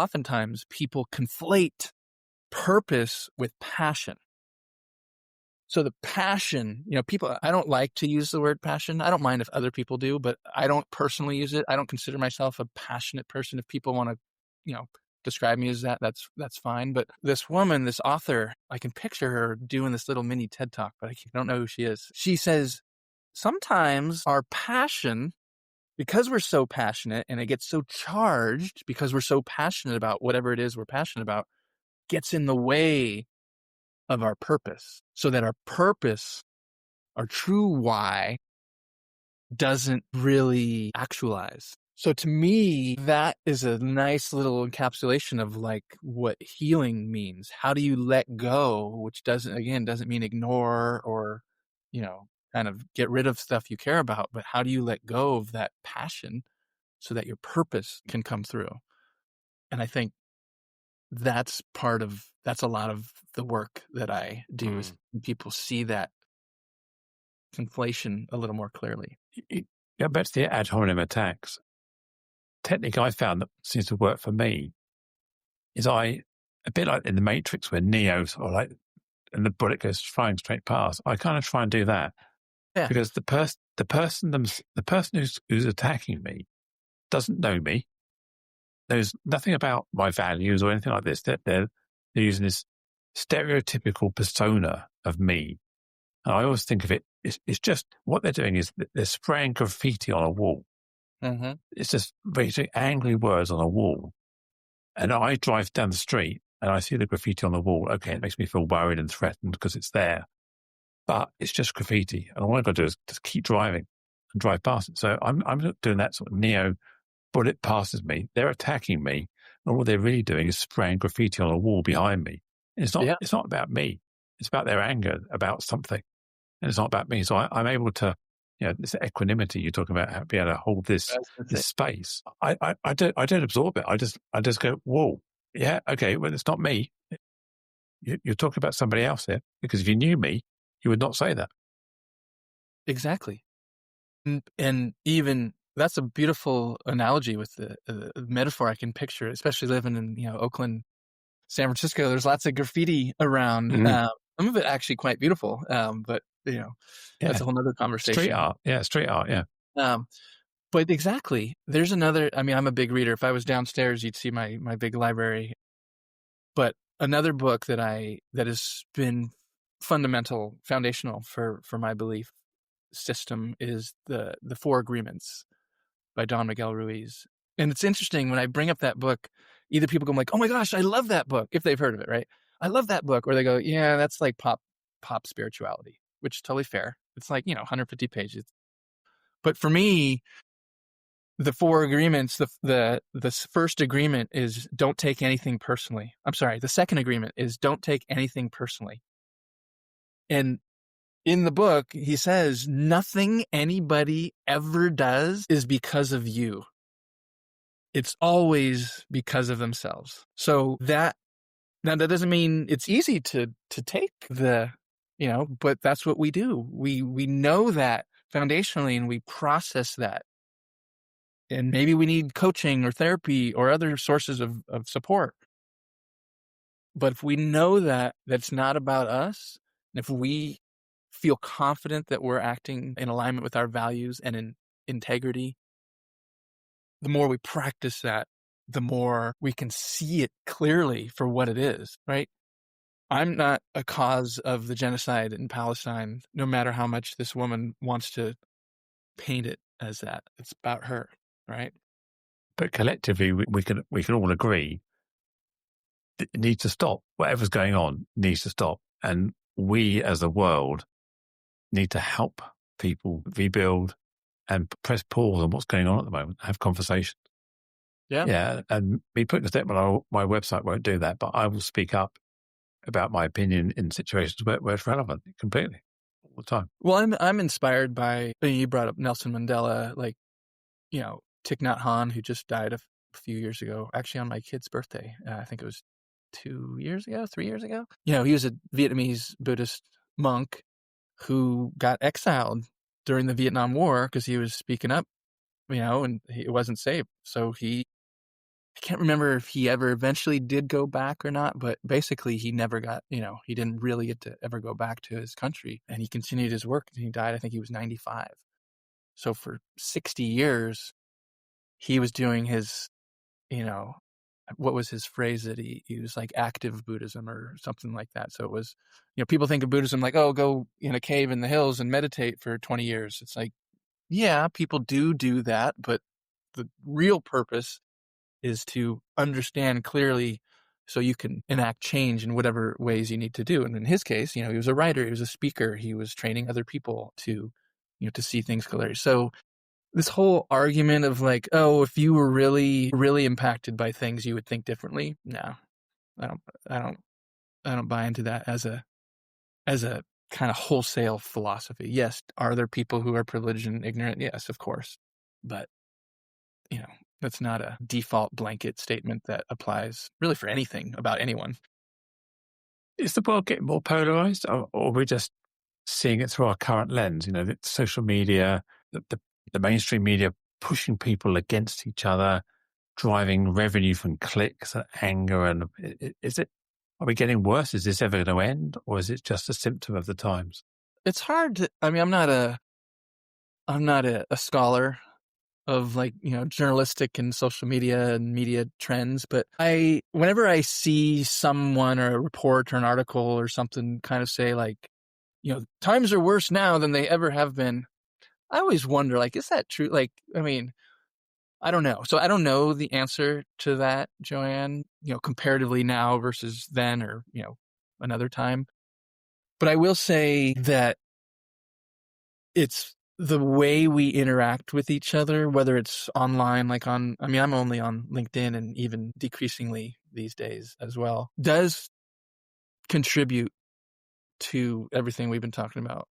conflate purpose with passion. So the passion, people, I don't like to use the word passion. I don't mind if other people do, but I don't personally use it. I don't consider myself a passionate person. If people want to, describe me as that, that's fine. But this woman, this author, I can picture her doing this little mini TED talk, but I don't know who she is. She says, sometimes our passion, because we're so passionate and it gets so charged because we're so passionate about whatever it is we're passionate about, gets in the way of our purpose, so that our purpose, our true why, doesn't really actualize. So to me, that is a nice little encapsulation of like what healing means. How do you let go, which doesn't mean ignore or, kind of get rid of stuff you care about, but how do you let go of that passion so that your purpose can come through? And I think that's a lot of the work that I do is people see that conflation a little more clearly. Yeah, back to the ad hominem attacks. Technique I found that seems to work for me is a bit like in the Matrix where Neo and the bullet goes flying straight past. I kind of try and do that because the person who's attacking me doesn't know me. There's nothing about my values or anything like this. They're using this stereotypical persona of me. And I always think of it's just what they're doing is they're spraying graffiti on a wall. Mm-hmm. It's just basically angry words on a wall. And I drive down the street and I see the graffiti on the wall. Okay, it makes me feel worried and threatened because it's there. But it's just graffiti. And all I've got to do is just keep driving and drive past it. So I'm doing that sort of Neo bullet passes me. They're attacking me. And all they're really doing is spraying graffiti on a wall behind me. And it's not about me. It's about their anger about something. And it's not about me. So I'm able to, this equanimity you're talking about, be able to hold this space. I don't absorb it. I just go, whoa, yeah, okay, well, it's not me. You're talking about somebody else here, because if you knew me, you would not say that. Exactly. And even that's a beautiful analogy with the metaphor I can picture, especially living in, Oakland, San Francisco. There's lots of graffiti around. Mm-hmm. Some of it actually quite beautiful, but that's a whole nother conversation. Street art, yeah. But exactly, there's another. I mean, I'm a big reader. If I was downstairs, you'd see my big library. But another book that has been foundational for my belief system is the Four Agreements by Don Miguel Ruiz. And it's interesting when I bring up that book, either people go like, "Oh my gosh, I love that book," if they've heard of it, right? I love that book, or they go, "Yeah, that's like pop spirituality," which is totally fair. It's like 150 pages. But for me, the Four Agreements, the first agreement is don't take anything personally. I'm sorry, the second agreement is don't take anything personally. And in the book, he says nothing anybody ever does is because of you. It's always because of themselves. So that doesn't mean it's easy to take but that's what we do. We know that foundationally and we process that. And maybe we need coaching or therapy or other sources of support. But if we know that that's not about us, and if we feel confident that we're acting in alignment with our values and in integrity, the more we practice that, the more we can see it clearly for what it is, right? I'm not a cause of the genocide in Palestine, no matter how much this woman wants to paint it as that. It's about her, right? But collectively, we can all agree that it needs to stop. Whatever's going on needs to stop. And we as a world need to help people rebuild and press pause on what's going on at the moment, have conversations. Yeah. And me putting a statement on my website won't do that, but I will speak up about my opinion in situations where it's relevant completely all the time. Well, I'm inspired by, you brought up Nelson Mandela, Thich Nhat Hanh, who just died a few years ago, actually on my kid's birthday. I think it was 3 years ago. He was a Vietnamese Buddhist monk who got exiled during the Vietnam War because he was speaking up, and it wasn't safe. So he I can't remember if he ever eventually did go back or not, but basically he never got, he didn't really get to ever go back to his country, and he continued his work. He died, I think he was 95. So for 60 years, he was doing his, what was his phrase that he was like active Buddhism or something like that. So it was, people think of Buddhism like, oh, go in a cave in the hills and meditate for 20 years. It's like, yeah, people do that, but the real purpose is to understand clearly so you can enact change in whatever ways you need to do. And in his case, he was a writer, he was a speaker, he was training other people to, to see things clearly. So this whole argument of like, oh, if you were really, really impacted by things, you would think differently. No, I don't buy into that as a kind of wholesale philosophy. Yes, are there people who are privileged and ignorant? Yes, of course. But, that's not a default blanket statement that applies really for anything about anyone. Is the world getting more polarized, or are we just seeing it through our current lens? The social media, the mainstream media pushing people against each other, driving revenue from clicks and anger. And are we getting worse? Is this ever going to end, or is it just a symptom of the times? It's hard to, I'm not a scholar of like, journalistic and social media and media trends, but whenever I see someone or a report or an article or something kind of say like, times are worse now than they ever have been, I always wonder, like, is that true? Like, I don't know. So I don't know the answer to that, Joanne, comparatively now versus then or, another time. But I will say that it's the way we interact with each other, whether it's online, like I'm only on LinkedIn and even decreasingly these days as well, does contribute to everything we've been talking about.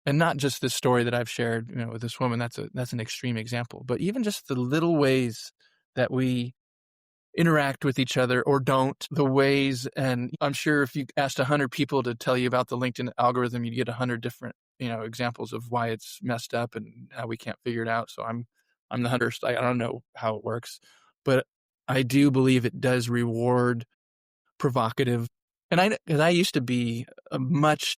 And not just this story that I've shared, with this woman, that's an extreme example, but even just the little ways that we interact with each other or don't, the ways, and I'm sure if you asked 100 people to tell you about the LinkedIn algorithm, you'd get 100 different, examples of why it's messed up and how we can't figure it out. So I'm the 100st. I don't know how it works, but I do believe it does reward provocative. And I used to be a much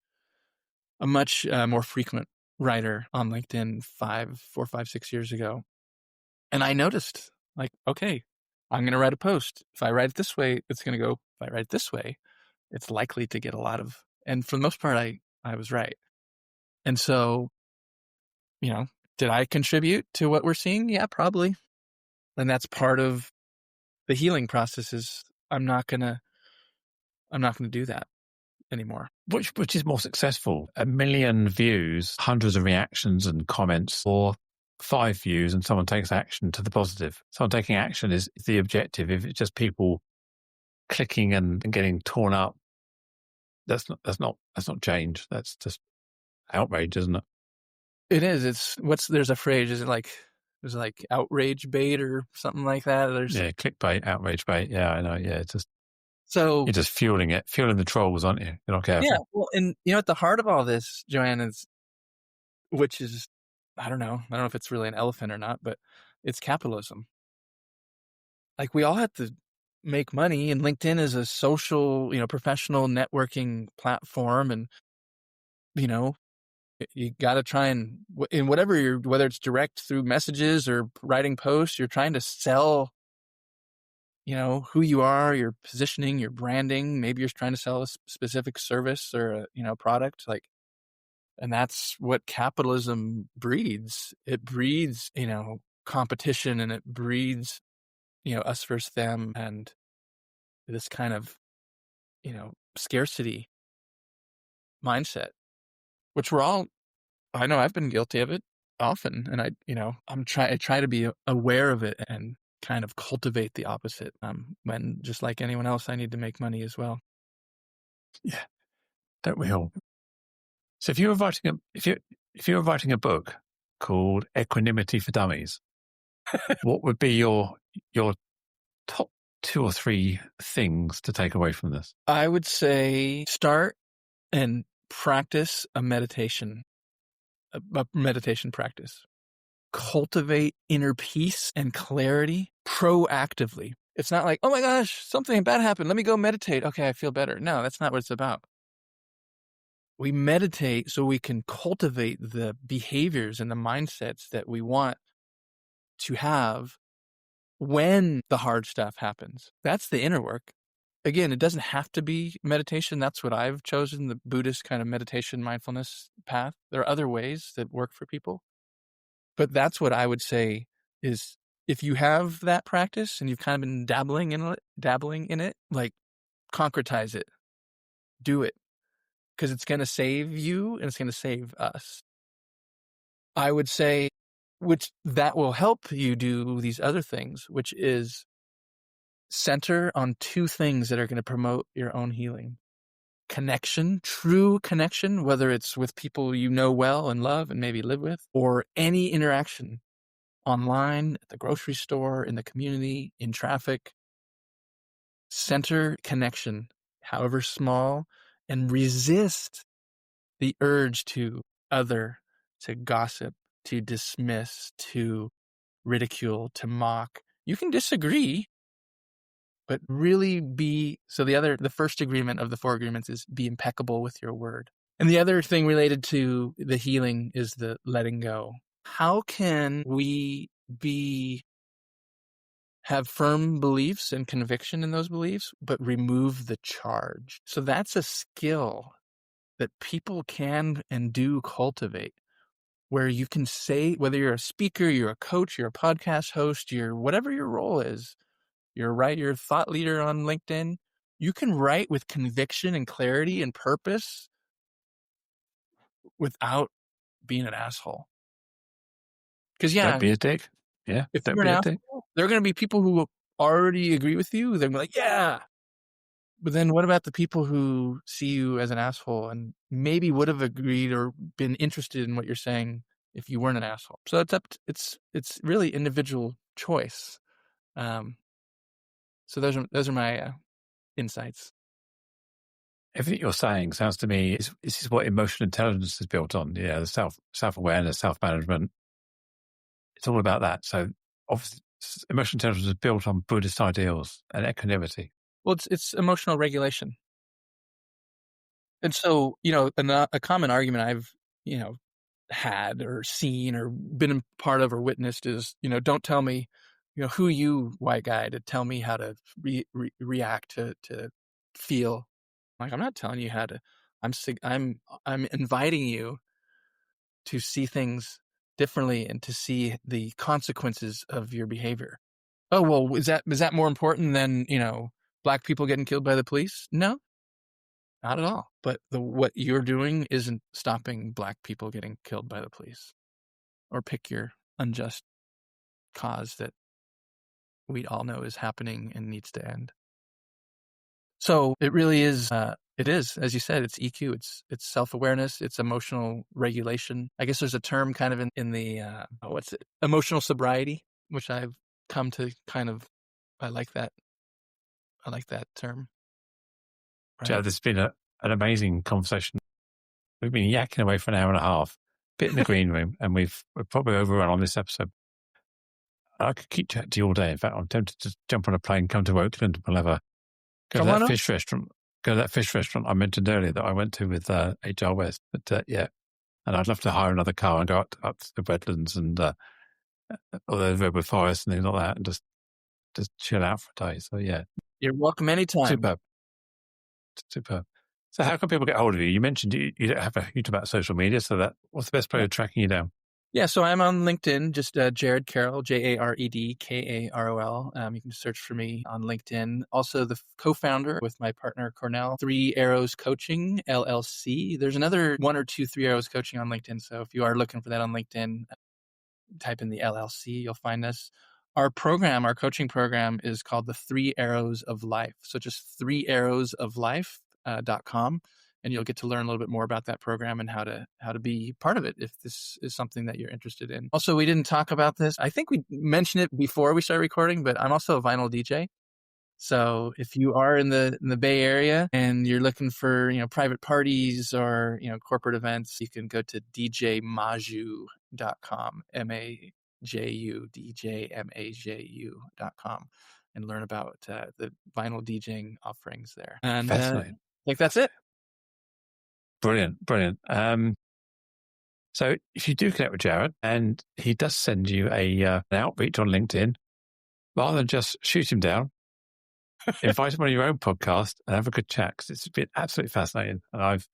more frequent writer on LinkedIn 4, 5, 6 years ago. And I noticed like, okay, I'm going to write a post. If I write it this way, it's going to go. If I write it this way, it's likely to get a lot of, and for the most part, I was right. And so, did I contribute to what we're seeing? Yeah, probably. And that's part of the healing process is I'm not going to do that anymore. Which is more successful? 1 million views, hundreds of reactions and comments, or 5 views and someone takes action to the positive? Someone taking action is the objective. If it's just people clicking and getting torn up, that's not change. That's just outrage, isn't it? It is. There's a phrase. Is it like outrage bait or something like that? Yeah, clickbait, outrage bait. Yeah, I know. Yeah, it's just. So you're just fueling the trolls, aren't you? You're not careful. Yeah. Well, and at the heart of all this, Joanne, which is, I don't know if it's really an elephant or not, but it's capitalism. Like we all have to make money, and LinkedIn is a social, professional networking platform, and you got to try and in whatever whether it's direct through messages or writing posts, you're trying to sell. Who you are, your positioning, your branding. Maybe you're trying to sell a specific service or a product, and that's what capitalism breeds. It breeds, competition, and it breeds, us versus them, and this kind of, scarcity mindset, which I know I've been guilty of it often, and I try to be aware of it and kind of cultivate the opposite. When just like anyone else, I need to make money as well. Yeah, don't we all? So if you were writing a book called Equanimity for Dummies, what would be your top 2 or 3 things to take away from this? I would say start and practice a meditation practice. Cultivate inner peace and clarity proactively. It's not like, oh my gosh, something bad happened. Let me go meditate. Okay, I feel better. No, that's not what it's about. We meditate so we can cultivate the behaviors and the mindsets that we want to have when the hard stuff happens. That's the inner work. Again, it doesn't have to be meditation. That's what I've chosen, the Buddhist kind of meditation mindfulness path. There are other ways that work for people. But that's what I would say is, if you have that practice and you've kind of been dabbling in it, like, concretize it. Do it. Because it's going to save you and it's going to save us. I would say, which that will help you do these other things, which is center on two things that are going to promote your own healing. Connection, true connection, whether it's with people you know well and love and maybe live with, or any interaction online, at the grocery store, in the community, in traffic. Center connection, however small, and resist the urge to other, to gossip, to dismiss, to ridicule, to mock. You can disagree, but really the first agreement of the 4 agreements is be impeccable with your word. And the other thing related to the healing is the letting go. How can we have firm beliefs and conviction in those beliefs, but remove the charge? So that's a skill that people can and do cultivate, where you can say, whether you're a speaker, you're a coach, you're a podcast host, you're whatever your role is, you're a thought leader on LinkedIn, you can write with conviction and clarity and purpose without being an asshole. Because Don't be a dick. Yeah. if Don't you're be an a dick. asshole, there are going to be people who already agree with you. They're going to be like, yeah. But then what about the people who see you as an asshole and maybe would have agreed or been interested in what you're saying if you weren't an asshole? So it's really individual choice. So those are my insights. Everything you're saying sounds to me, this is what emotional intelligence is built on. Yeah, the self-awareness, self-management. It's all about that. So obviously, emotional intelligence is built on Buddhist ideals and equanimity. Well, it's emotional regulation. And so, a common argument I've, had or seen or been a part of or witnessed is, don't tell me, who you, white guy, to tell me how to react to feel. Like, I'm not telling you how to. I'm inviting you to see things differently and to see the consequences of your behavior. Oh, well, is that more important than, black people getting killed by the police? No, not at all. But what you're doing isn't stopping black people getting killed by the police. Or pick your unjust cause that we all know is happening and needs to end. So it really is, as you said, it's EQ, it's self-awareness, it's emotional regulation. I guess there's a term kind of in the, emotional sobriety, which I've come to I like that term. Right. Jared, this has been an amazing conversation. We've been yakking away for an hour and a half, bit in the green room, and we're probably overrun on this episode. I could keep chatting to you all day. In fact, I'm tempted to jump on a plane, come to Oakland, we'll have go to that fish restaurant I mentioned earlier that I went to with HR West. But yeah, and I'd love to hire another car and go up to the wetlands and all the redwood forests and things like that, and just chill out for a day. So yeah, you're welcome anytime. Superb. So how can people get hold of you? You mentioned you don't have a huge amount of social media, so what's the best way of tracking you down? Yeah, so I'm on LinkedIn, just Jared Karol, Jared Karol. You can search for me on LinkedIn. Also, the co-founder with my partner Cornell, 3 Arrows Coaching, LLC. There's another 1 or 2 3 Arrows Coaching on LinkedIn. So if you are looking for that on LinkedIn, type in the LLC, you'll find us. Our coaching program is called the 3 Arrows of Life. So just 3arrowsoflife.com. And you'll get to learn a little bit more about that program and how to be part of it if this is something that you're interested in. Also, we didn't talk about this. I think we mentioned it before we started recording, but I'm also a vinyl DJ. So if you are in the Bay Area and you're looking for, private parties or, corporate events, you can go to djmaju.com, MAJU, djmaju.com. and learn about the vinyl DJing offerings there. And Fascinating. I think that's it. Brilliant. So if you do connect with Jared, and he does send you an outreach on LinkedIn, rather than just shoot him down, invite him on your own podcast and have a good chat, because it's been absolutely fascinating. And I've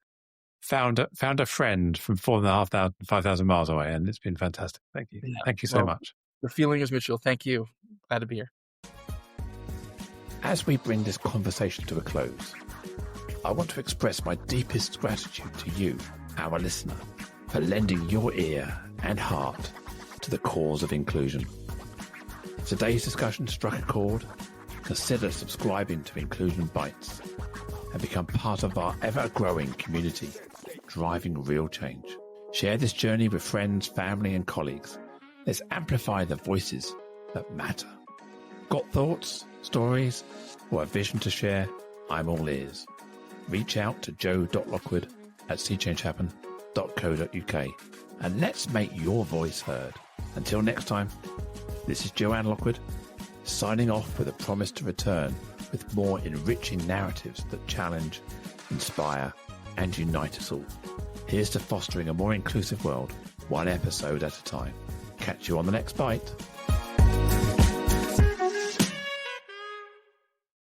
found a friend from 4,500, 5,000 miles away, and it's been fantastic. Thank you. Yeah. Thank you so much. The feeling is mutual. Thank you. Glad to be here. As we bring this conversation to a close, I want to express my deepest gratitude to you, our listener, for lending your ear and heart to the cause of inclusion. If today's discussion struck a chord, consider subscribing to Inclusion Bites and become part of our ever-growing community, driving real change. Share this journey with friends, family, and colleagues. Let's amplify the voices that matter. Got thoughts, stories, or a vision to share? I'm all ears. Reach out to joe.lockwood@seechangehappen.co.uk and let's make your voice heard. Until next time, this is Joanne Lockwood, signing off with a promise to return with more enriching narratives that challenge, inspire, and unite us all. Here's to fostering a more inclusive world, one episode at a time. Catch you on the next bite.